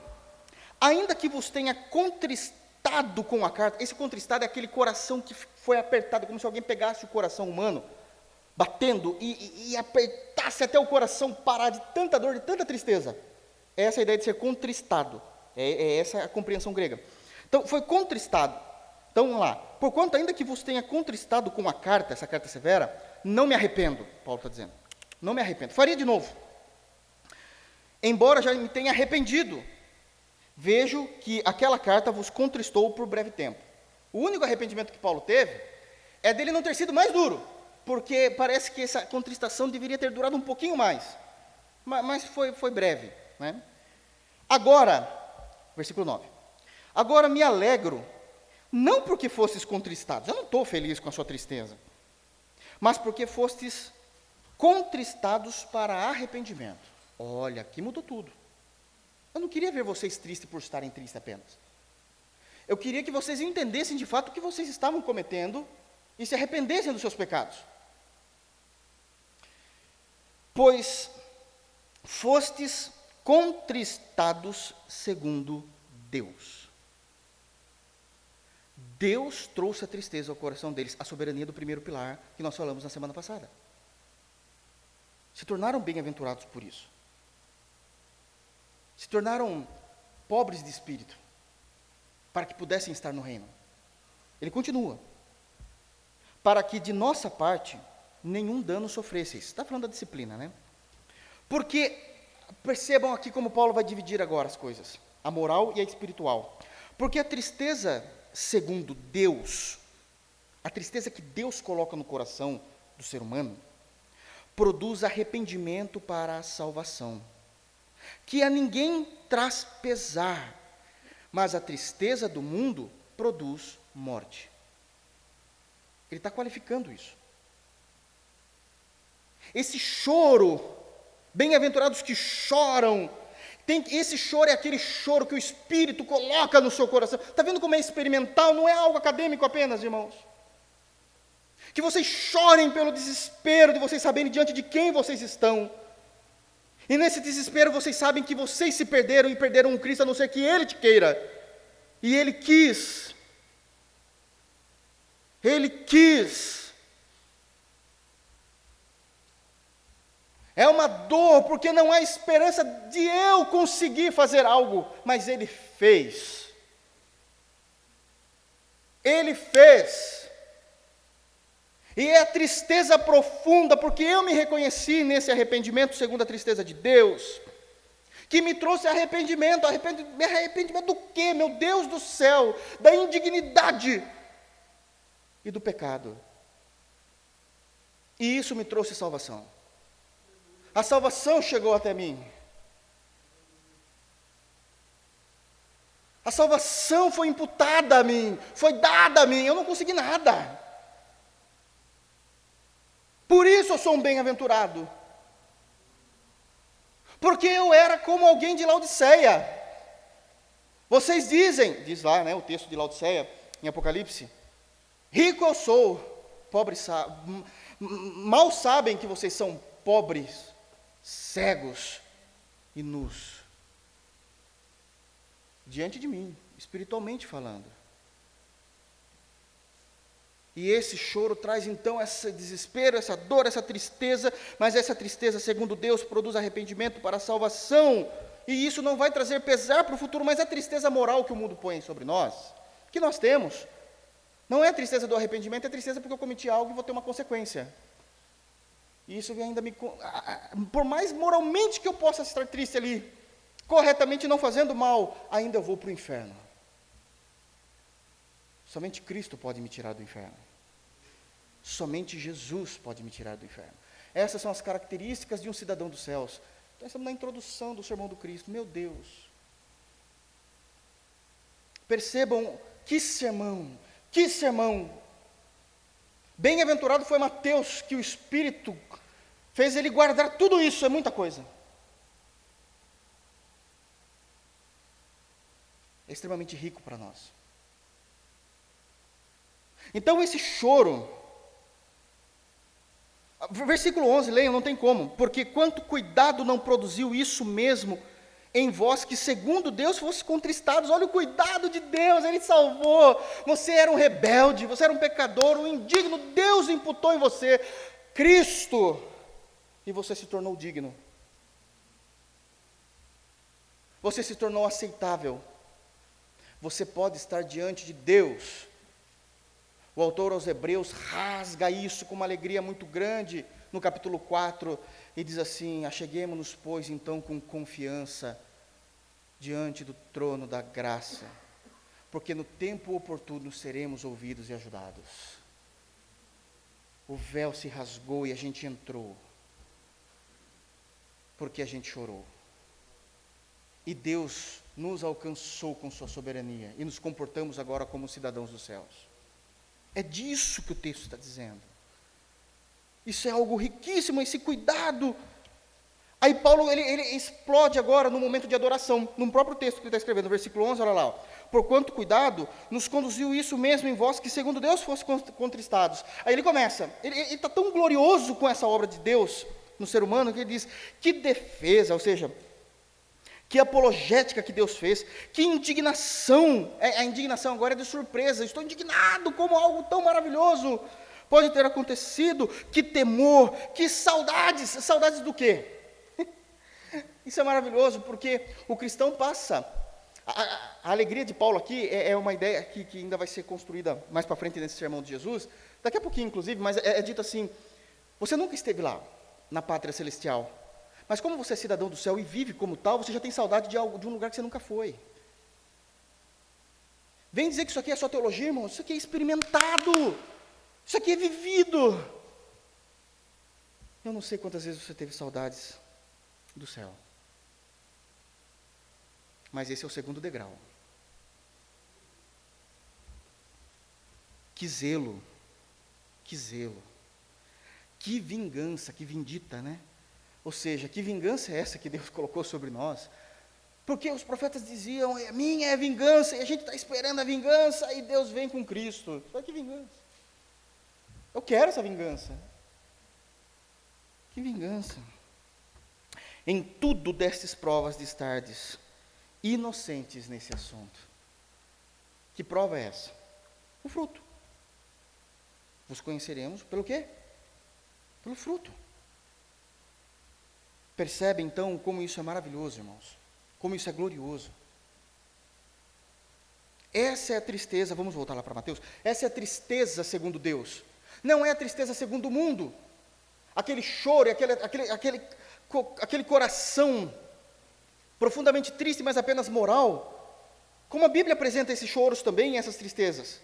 ainda que vos tenha contristado com a carta, esse contristado é aquele coração que foi apertado, como se alguém pegasse o coração humano, batendo e apertasse até o coração parar de tanta dor, de tanta tristeza. É essa a ideia de ser contristado, é essa a compreensão grega. Então, foi contristado. Então, vamos lá. Porquanto, ainda que vos tenha contristado com a carta, essa carta severa, não me arrependo, Paulo está dizendo. Não me arrependo. Faria de novo. Embora já me tenha arrependido, vejo que aquela carta vos contristou por breve tempo. O único arrependimento que Paulo teve é dele não ter sido mais duro, porque parece que essa contristação deveria ter durado um pouquinho mais, mas foi breve, né? Agora, versículo 9, agora me alegro, não porque fostes contristados, eu não estou feliz com a sua tristeza, mas porque fostes contristados para arrependimento. Olha, aqui mudou tudo. Eu não queria ver vocês tristes por estarem tristes apenas. Eu queria que vocês entendessem de fato o que vocês estavam cometendo e se arrependessem dos seus pecados. Pois fostes contristados segundo Deus. Deus trouxe a tristeza ao coração deles, a soberania do primeiro pilar que nós falamos na semana passada. Se tornaram bem-aventurados por isso. Se tornaram pobres de espírito, para que pudessem estar no reino. Ele continua. Para que de nossa parte, nenhum dano sofresseis. Está falando da disciplina, né? Porque, percebam aqui como Paulo vai dividir agora as coisas. A moral e a espiritual. Porque a tristeza, segundo Deus, a tristeza que Deus coloca no coração do ser humano, produz arrependimento para a salvação, que a ninguém traz pesar, mas a tristeza do mundo produz morte. Ele está qualificando isso. Esse choro, bem-aventurados que choram, esse choro é aquele choro que o Espírito coloca no seu coração. Está vendo como é experimental? Não é algo acadêmico apenas, irmãos. Que vocês chorem pelo desespero de vocês saberem diante de quem vocês estão. E nesse desespero vocês sabem que vocês se perderam e perderam um Cristo, a não ser que Ele te queira. E Ele quis. Ele quis. É uma dor, porque não há esperança de eu conseguir fazer algo, mas Ele fez. Ele fez. E é a tristeza profunda, porque eu me reconheci nesse arrependimento, segundo a tristeza de Deus, que me trouxe arrependimento. Arrependimento do quê, meu Deus do céu? Da indignidade e do pecado. E isso me trouxe salvação. A salvação chegou até mim. A salvação foi imputada a mim, foi dada a mim, eu não consegui nada. Por isso eu sou um bem-aventurado. Porque eu era como alguém de Laodiceia. Vocês dizem, diz lá, né, o texto de Laodiceia, em Apocalipse, rico eu sou, pobre mal sabem que vocês são pobres, cegos e nus. Diante de mim, espiritualmente falando. E esse choro traz então esse desespero, essa dor, essa tristeza, mas essa tristeza, segundo Deus, produz arrependimento para a salvação, e isso não vai trazer pesar para o futuro, mas a tristeza moral que o mundo põe sobre nós, que nós temos, não é a tristeza do arrependimento, é a tristeza porque eu cometi algo e vou ter uma consequência. E isso ainda por mais moralmente que eu possa estar triste ali, corretamente não fazendo mal, ainda eu vou para o inferno. Somente Cristo pode me tirar do inferno. Somente Jesus pode me tirar do inferno. Essas são as características de um cidadão dos céus. Então, estamos na introdução do sermão do Cristo. Meu Deus. Percebam que sermão, que sermão. Bem-aventurado foi Mateus, que o Espírito fez ele guardar tudo isso, é muita coisa. É extremamente rico para nós. Então esse choro, versículo 11, leiam, não tem como, porque quanto cuidado não produziu isso mesmo em vós, que segundo Deus fosse contristados. Olha o cuidado de Deus, Ele salvou. Você era um rebelde, você era um pecador, um indigno, Deus imputou em você Cristo, e você se tornou digno. Você se tornou aceitável. Você pode estar diante de Deus. O autor aos Hebreus rasga isso com uma alegria muito grande, no capítulo 4, e diz assim: acheguemo-nos, pois, então, com confiança diante do trono da graça, porque no tempo oportuno seremos ouvidos e ajudados. O véu se rasgou e a gente entrou, porque a gente chorou. E Deus nos alcançou com sua soberania, e nos comportamos agora como cidadãos dos céus. É disso que o texto está dizendo. Isso é algo riquíssimo, esse cuidado. Aí Paulo, ele explode agora no momento de adoração, no próprio texto que ele está escrevendo, no versículo 11, olha lá. Ó. Por quanto cuidado, nos conduziu isso mesmo em vós, que segundo Deus fosse contristados. Aí ele começa, ele está tão glorioso com essa obra de Deus no ser humano, que ele diz, que defesa, ou seja, que apologética que Deus fez, que indignação, a indignação agora é de surpresa, estou indignado como algo tão maravilhoso pode ter acontecido, que temor, que saudades, saudades do quê? Isso é maravilhoso, porque o cristão passa, a alegria de Paulo aqui é uma ideia que ainda vai ser construída mais para frente nesse sermão de Jesus, daqui a pouquinho inclusive, mas é dito assim, você nunca esteve lá, na pátria celestial, mas como você é cidadão do céu e vive como tal, você já tem saudade de um lugar que você nunca foi. Vem dizer que isso aqui é só teologia, irmão, isso aqui é experimentado, isso aqui é vivido. Eu não sei quantas vezes você teve saudades do céu. Mas esse é o segundo degrau. Que zelo, que vingança, que vindita, né? Ou seja, que vingança é essa que Deus colocou sobre nós? Porque os profetas diziam, minha é vingança, e a gente está esperando a vingança, e Deus vem com Cristo. Só que vingança. Eu quero essa vingança. Que vingança. Em tudo destes provas de estardes inocentes nesse assunto. Que prova é essa? O fruto. Vos conheceremos pelo quê? Pelo fruto. Percebe então como isso é maravilhoso, irmãos? Como isso é glorioso. Essa é a tristeza, vamos voltar lá para Mateus, essa é a tristeza segundo Deus. Não é a tristeza segundo o mundo. Aquele choro, aquele coração profundamente triste, mas apenas moral. Como a Bíblia apresenta esses choros também, essas tristezas.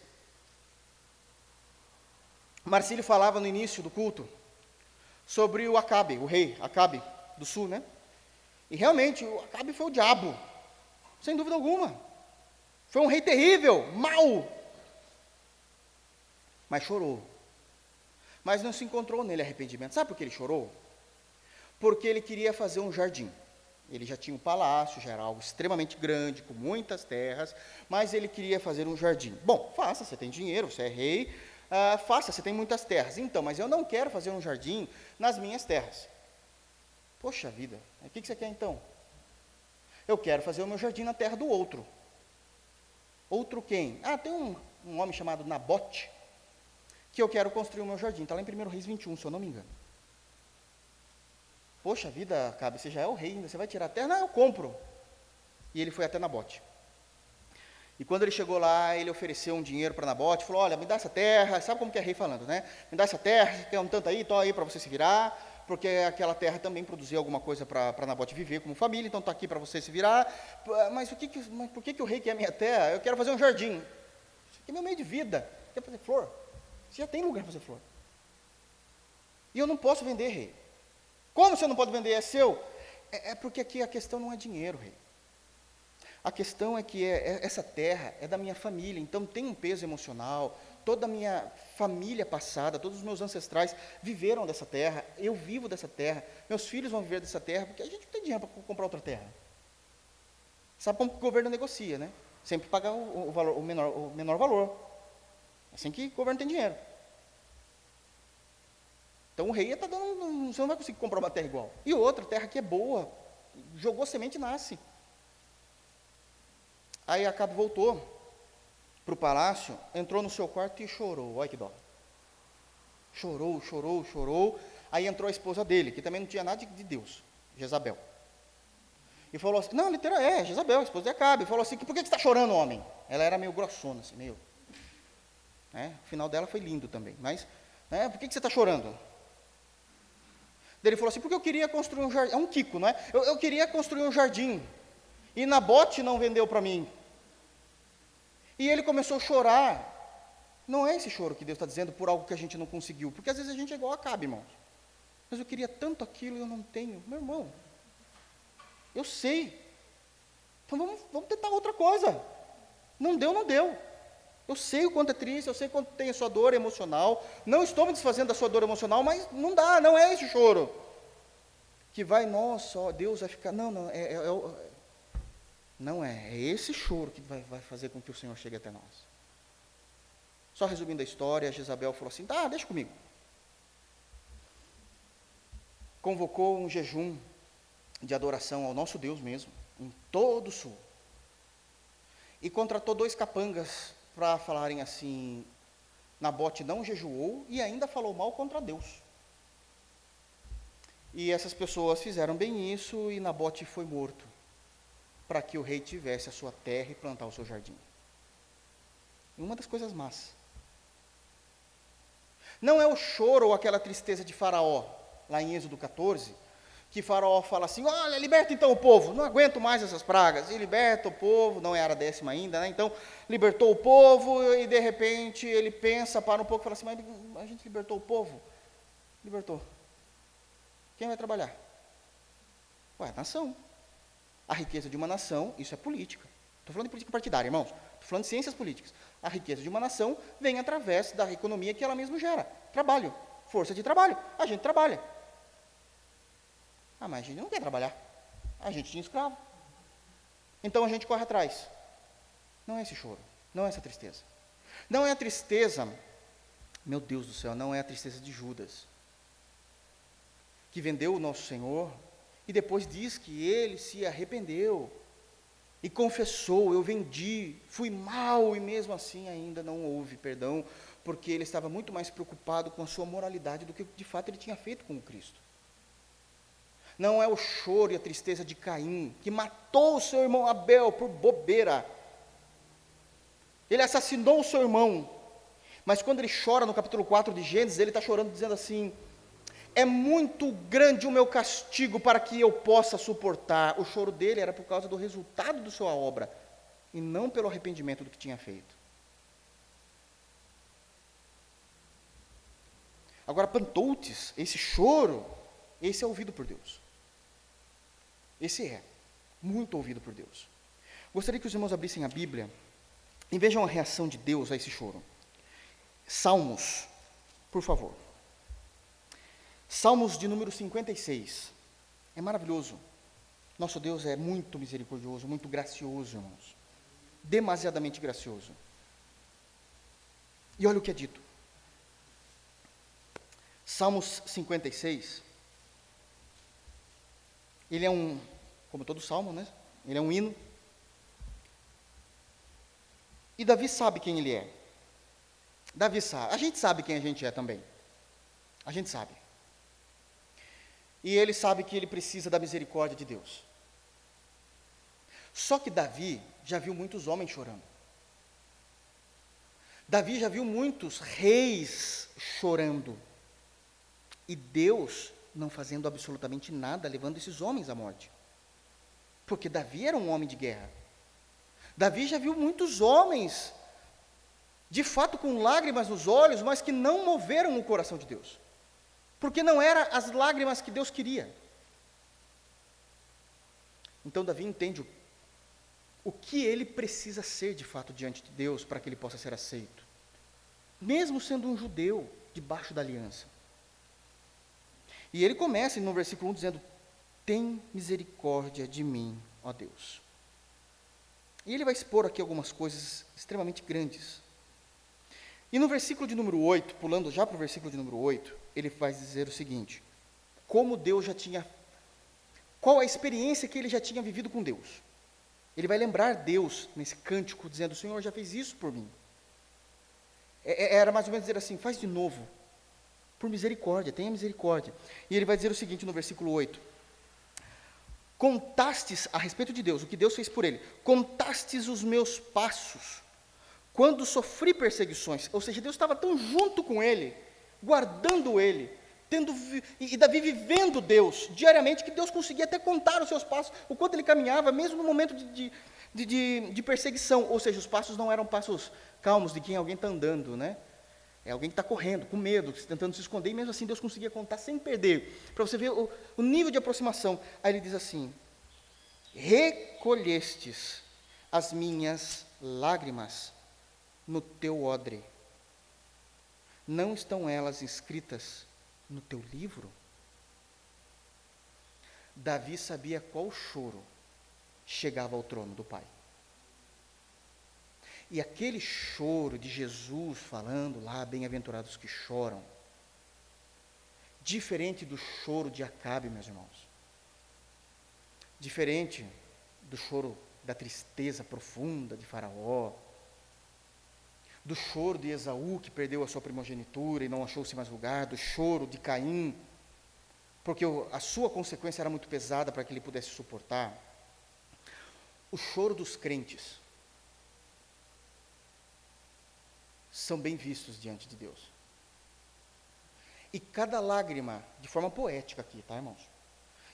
Marcílio falava no início do culto sobre o Acabe, o rei Acabe do sul, né? E realmente, o Acabe foi o diabo, sem dúvida alguma. Foi um rei terrível, mau. Mas chorou. Mas não se encontrou nele arrependimento. Sabe por que ele chorou? Porque ele queria fazer um jardim. Ele já tinha um palácio, já era algo extremamente grande, com muitas terras, mas ele queria fazer um jardim. Bom, faça, você tem dinheiro, você é rei, faça, você tem muitas terras. Então, mas eu não quero fazer um jardim nas minhas terras. Poxa vida, o que você quer então? Eu quero fazer o meu jardim na terra do outro. Outro quem? Tem um homem chamado Nabote, que eu quero construir o meu jardim. Está lá em 1 Reis 21, se eu não me engano. Poxa vida, Acabe, você já é o rei ainda, você vai tirar a terra? Não, eu compro. E ele foi até Nabote. E quando ele chegou lá, ele ofereceu um dinheiro para Nabote, falou, olha, me dá essa terra, sabe como que é rei falando, né? Me dá essa terra, você quer um tanto aí, tô aí para você se virar, porque aquela terra também produzia alguma coisa para Nabote viver como família, então está aqui para você se virar. Mas por que o rei quer a minha terra? Eu quero fazer um jardim. Isso aqui é meu meio de vida. Quer fazer flor? Você já tem lugar para fazer flor. E eu não posso vender, rei. Como você não pode vender? É seu? É porque aqui a questão não é dinheiro, rei. A questão é que essa terra é da minha família, então tem um peso emocional. Toda a minha família passada, todos os meus ancestrais viveram dessa terra, eu vivo dessa terra, meus filhos vão viver dessa terra, porque a gente não tem dinheiro para comprar outra terra. Sabe como que o governo negocia, né? Sempre pagar o menor valor. É assim que o governo tem dinheiro. Então o rei está dando, você não vai conseguir comprar uma terra igual. E outra, terra que é boa, jogou semente e nasce. Aí Acabe voltou para o palácio, entrou no seu quarto e chorou, olha que dó. Chorou. Aí entrou a esposa dele, que também não tinha nada de Deus, Jezabel. E falou assim, não, literal, Jezabel, a esposa de Acabe. Falou assim, por que você está chorando, homem? Ela era meio grossona, assim, meio. O final dela foi lindo também, mas, por que você está chorando? Ele falou assim, porque eu queria construir um jardim, é um Kiko, não é? Eu queria construir um jardim, E Nabote não vendeu para mim. E ele começou a chorar. Não é esse choro que Deus está dizendo por algo que a gente não conseguiu. Porque às vezes a gente é igual a Acabe, irmãos. Mas eu queria tanto aquilo e eu não tenho. Meu irmão, eu sei. Então vamos tentar outra coisa. Não deu, não deu. Eu sei o quanto é triste, eu sei o quanto tem a sua dor emocional. Não estou me desfazendo da sua dor emocional, mas não dá, não é esse choro. Que vai, nossa, ó, Deus vai ficar. Não, não é. É esse choro que vai fazer com que o Senhor chegue até nós. Só resumindo a história, Jezabel falou assim, tá, deixa comigo. Convocou um jejum de adoração ao nosso Deus mesmo, em todo o sul. E contratou 2 capangas para falarem assim, Nabote não jejuou e ainda falou mal contra Deus. E essas pessoas fizeram bem isso e Nabote foi morto, para que o rei tivesse a sua terra e plantar o seu jardim. E uma das coisas más. Não é o choro ou aquela tristeza de Faraó, lá em Êxodo 14, que Faraó fala assim, olha, liberta então o povo, não aguento mais essas pragas, e liberta o povo, não era a 10ª ainda, né? Então libertou o povo, e de repente ele pensa, para um pouco e fala assim, mas a gente libertou o povo? Libertou. Quem vai trabalhar? Ué, a nação. A riqueza de uma nação, isso é política. Estou falando de política partidária, irmãos, estou falando de ciências políticas. A riqueza de uma nação vem através da economia que ela mesma gera, trabalho, força de trabalho, a gente trabalha. Ah, mas a gente não quer trabalhar. A gente tinha escravo. Então a gente corre atrás. Não é esse choro, não é essa tristeza. Não é a tristeza, meu Deus do céu, não é a tristeza de Judas, que vendeu o nosso Senhor e depois diz que ele se arrependeu e confessou, eu vendi, fui mal e mesmo assim ainda não houve perdão, porque ele estava muito mais preocupado com a sua moralidade do que de fato ele tinha feito com o Cristo. Não é o choro e a tristeza de Caim, que matou o seu irmão Abel por bobeira. Ele assassinou o seu irmão. Mas quando ele chora no capítulo 4 de Gênesis, ele está chorando dizendo assim, é muito grande o meu castigo para que eu possa suportar. O choro dele era por causa do resultado da sua obra, e não pelo arrependimento do que tinha feito. Agora, Pantoutes, esse choro, esse é ouvido por Deus. Esse é muito ouvido por Deus. Gostaria que os irmãos abrissem a Bíblia e vejam a reação de Deus a esse choro. Salmos, por favor. Salmos de número 56. É maravilhoso. Nosso Deus é muito misericordioso, muito gracioso, irmãos. Demasiadamente gracioso. E olha o que é dito. Salmos 56. Ele é como todo salmo, né? Ele é um hino. E Davi sabe quem ele é. Davi sabe. A gente sabe quem a gente é também. A gente sabe. E ele sabe que ele precisa da misericórdia de Deus. Só que Davi já viu muitos homens chorando. Davi já viu muitos reis chorando. E Deus não fazendo absolutamente nada, levando esses homens à morte. Porque Davi era um homem de guerra. Davi já viu muitos homens, de fato com lágrimas nos olhos, mas que não moveram o coração de Deus. Porque não eram as lágrimas que Deus queria. Então Davi entende o que ele precisa ser de fato diante de Deus para que ele possa ser aceito. Mesmo sendo um judeu, debaixo da aliança. E ele começa no versículo 1 dizendo, tem misericórdia de mim, ó Deus. E ele vai expor aqui algumas coisas extremamente grandes. E no versículo de número 8, pulando já para o versículo de número 8, ele vai dizer o seguinte, como Deus já tinha, qual a experiência que ele já tinha vivido com Deus. Ele vai lembrar Deus nesse cântico, dizendo, o Senhor já fez isso por mim. Era mais ou menos dizer assim, faz de novo, por misericórdia, tenha misericórdia. E ele vai dizer o seguinte no versículo 8, contastes, a respeito de Deus, o que Deus fez por ele, contastes os meus passos, quando sofri perseguições, ou seja, Deus estava tão junto com ele, guardando ele, e Davi vivendo Deus diariamente, que Deus conseguia até contar os seus passos, o quanto ele caminhava, mesmo no momento de perseguição, ou seja, os passos não eram passos calmos de quem alguém está andando, né? É alguém que está correndo, com medo, tentando se esconder, e mesmo assim Deus conseguia contar sem perder, para você ver o nível de aproximação. Aí ele diz assim: recolhestes as minhas lágrimas no teu odre, não estão elas escritas no teu livro? Davi sabia qual choro chegava ao trono do Pai. E aquele choro de Jesus falando lá, bem-aventurados que choram, diferente do choro de Acabe, meus irmãos, diferente do choro da tristeza profunda de Faraó, do choro de Esaú, que perdeu a sua primogenitura e não achou-se mais lugar, do choro de Caim, porque a sua consequência era muito pesada para que ele pudesse suportar. O choro dos crentes são bem vistos diante de Deus. E cada lágrima, de forma poética aqui, tá, irmãos?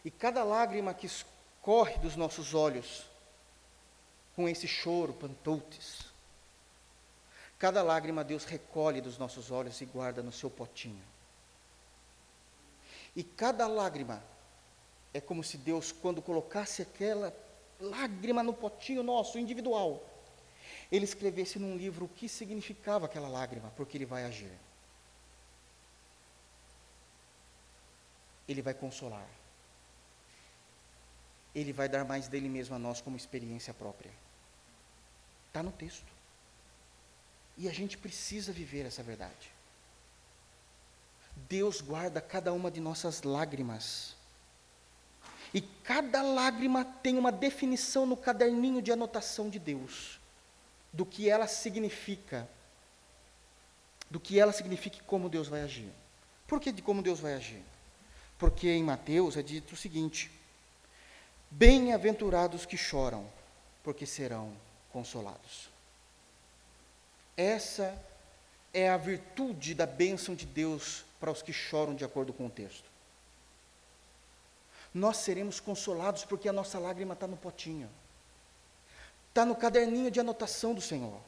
E cada lágrima que escorre dos nossos olhos, com esse choro, pantoutes, cada lágrima Deus recolhe dos nossos olhos e guarda no seu potinho. E cada lágrima é como se Deus, quando colocasse aquela lágrima no potinho nosso, individual, Ele escrevesse num livro o que significava aquela lágrima, porque Ele vai agir. Ele vai consolar. Ele vai dar mais dele mesmo a nós como experiência própria. Está no texto. E a gente precisa viver essa verdade. Deus guarda cada uma de nossas lágrimas. E cada lágrima tem uma definição no caderninho de anotação de Deus, do que ela significa, e como Deus vai agir. Por que de como Deus vai agir? Porque em Mateus é dito o seguinte: bem-aventurados que choram, porque serão consolados. Essa é a virtude da bênção de Deus para os que choram, de acordo com o texto. Nós seremos consolados porque a nossa lágrima está no potinho, está no caderninho de anotação do Senhor.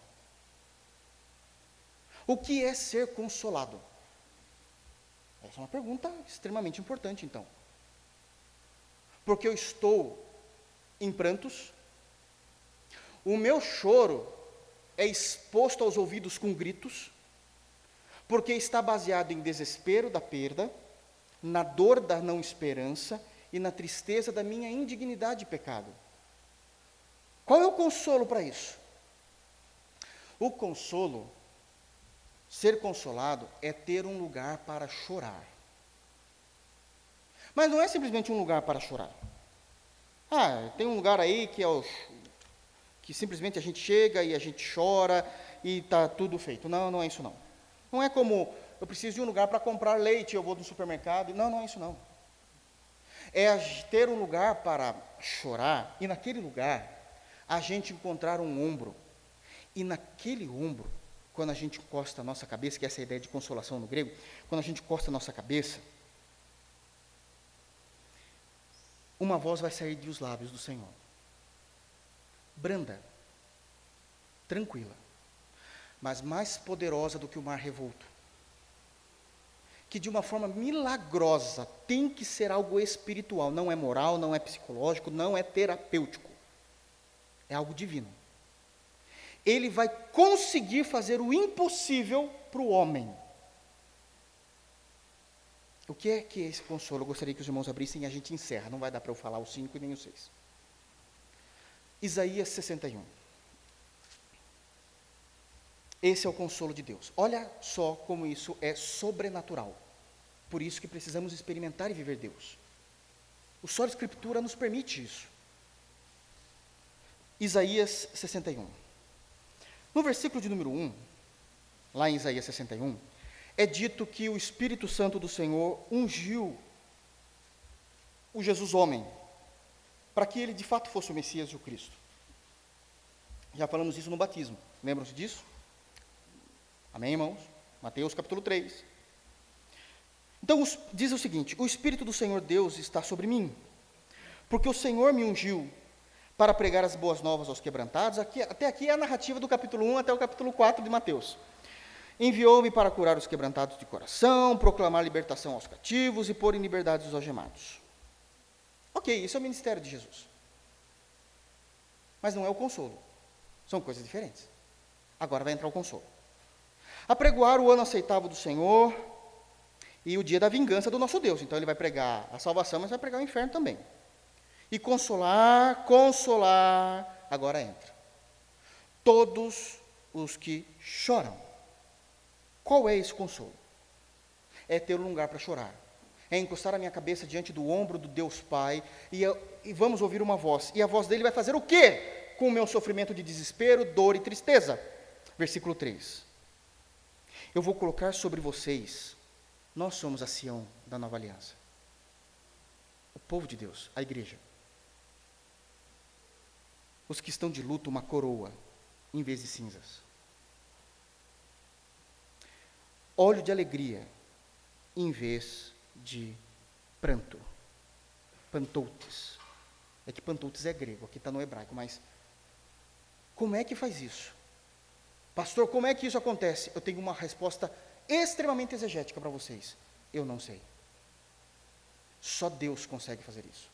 O que é ser consolado? Essa é uma pergunta extremamente importante, então. Porque eu estou em prantos, o meu choro é exposto aos ouvidos com gritos, porque está baseado em desespero da perda, na dor da não esperança e na tristeza da minha indignidade e pecado. Qual é o consolo para isso? O consolo, ser consolado, é ter um lugar para chorar. Mas não é simplesmente um lugar para chorar. Tem um lugar aí que simplesmente a gente chega e a gente chora e está tudo feito. Não, não é isso não. Não é como eu preciso de um lugar para comprar leite, eu vou no supermercado. Não, não é isso não. É ter um lugar para chorar e naquele lugar a gente encontrar um ombro. E naquele ombro, quando a gente encosta a nossa cabeça, que é essa ideia de consolação no grego, quando a gente encosta a nossa cabeça, uma voz vai sair dos lábios do Senhor. Branda, tranquila, mas mais poderosa do que o mar revolto, que de uma forma milagrosa tem que ser algo espiritual, não é moral, não é psicológico, não é terapêutico, é algo divino. Ele vai conseguir fazer o impossível para o homem. O que é esse consolo? Eu gostaria que os irmãos abrissem e a gente encerra, não vai dar para eu falar os 5 e nem os 6. Isaías 61. Esse é o consolo de Deus. Olha só como isso é sobrenatural. Por isso que precisamos experimentar e viver Deus. O só a Escritura nos permite isso. Isaías 61. No versículo de número 1, lá em Isaías 61, é dito que o Espírito Santo do Senhor ungiu o Jesus homem, para que ele de fato fosse o Messias e o Cristo. Já falamos isso no batismo, lembram-se disso? Amém, irmãos? Mateus capítulo 3. Então, diz o seguinte: o Espírito do Senhor Deus está sobre mim, porque o Senhor me ungiu para pregar as boas novas aos quebrantados. Até aqui é a narrativa do capítulo 1 até o capítulo 4 de Mateus. Enviou-me para curar os quebrantados de coração, proclamar libertação aos cativos e pôr em liberdade os algemados. Ok, isso é o ministério de Jesus. Mas não é o consolo. São coisas diferentes. Agora vai entrar o consolo. Apregoar o ano aceitável do Senhor e o dia da vingança do nosso Deus. Então ele vai pregar a salvação, mas vai pregar o inferno também. E consolar, agora entra. Todos os que choram. Qual é esse consolo? É ter um lugar para chorar. É encostar a minha cabeça diante do ombro do Deus Pai e vamos ouvir uma voz. E a voz dele vai fazer o quê? Com o meu sofrimento de desespero, dor e tristeza. Versículo 3. Eu vou colocar sobre vocês, nós somos a Sião da nova aliança. O povo de Deus, a igreja. Os que estão de luto, uma coroa, em vez de cinzas. Óleo de alegria, em vez de pranto. Pantoutes. É que pantoutes é grego, aqui está no hebraico, mas como é que faz isso? Pastor, como é que isso acontece? Eu tenho uma resposta extremamente exegética para vocês. Eu não sei. Só Deus consegue fazer isso.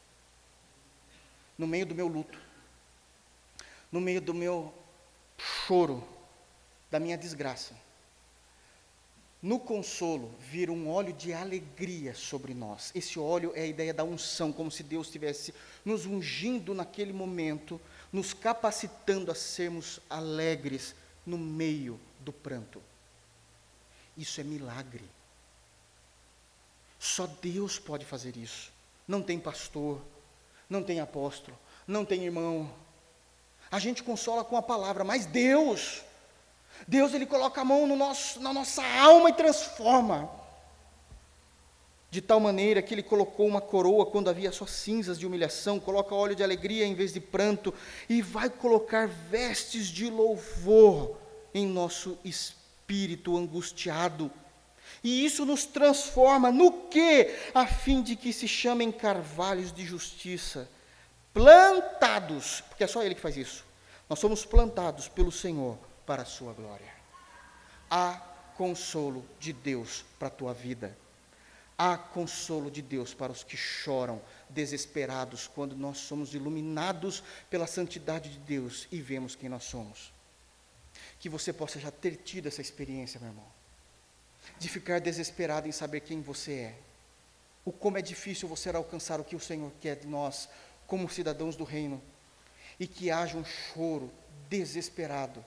No meio do meu luto, no meio do meu choro, da minha desgraça, no consolo, vir um óleo de alegria sobre nós. Esse óleo é a ideia da unção, como se Deus estivesse nos ungindo naquele momento, nos capacitando a sermos alegres no meio do pranto. Isso é milagre. Só Deus pode fazer isso. Não tem pastor, não tem apóstolo, não tem irmão. A gente consola com a palavra, mas Deus, ele coloca a mão na nossa alma e transforma. De tal maneira que ele colocou uma coroa quando havia só cinzas de humilhação, coloca óleo de alegria em vez de pranto, e vai colocar vestes de louvor em nosso espírito angustiado. E isso nos transforma no quê? A fim de que se chamem carvalhos de justiça, plantados, porque é só Ele que faz isso. Nós somos plantados pelo Senhor para a sua glória. Há consolo de Deus para a tua vida. Há consolo de Deus para os que choram, desesperados, quando nós somos iluminados pela santidade de Deus e vemos quem nós somos. Que você possa já ter tido essa experiência, meu irmão, de ficar desesperado em saber quem você é. O como é difícil você alcançar o que o Senhor quer de nós, como cidadãos do reino, e que haja um choro desesperado,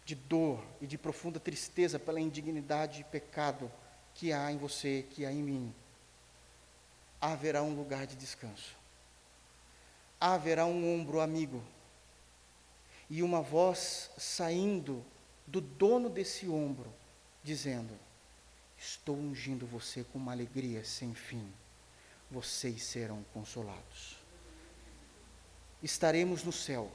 de dor e de profunda tristeza pela indignidade e pecado que há em você, que há em mim. Haverá um lugar de descanso. Haverá um ombro amigo. E uma voz saindo do dono desse ombro, dizendo: estou ungindo você com uma alegria sem fim. Vocês serão consolados. Estaremos no céu,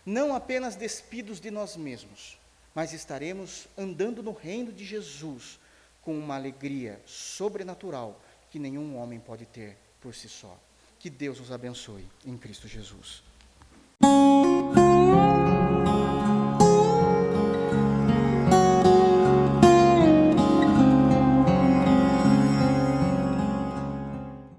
não apenas despidos de nós mesmos, mas estaremos andando no reino de Jesus, com uma alegria sobrenatural que nenhum homem pode ter por si só. Que Deus nos abençoe em Cristo Jesus.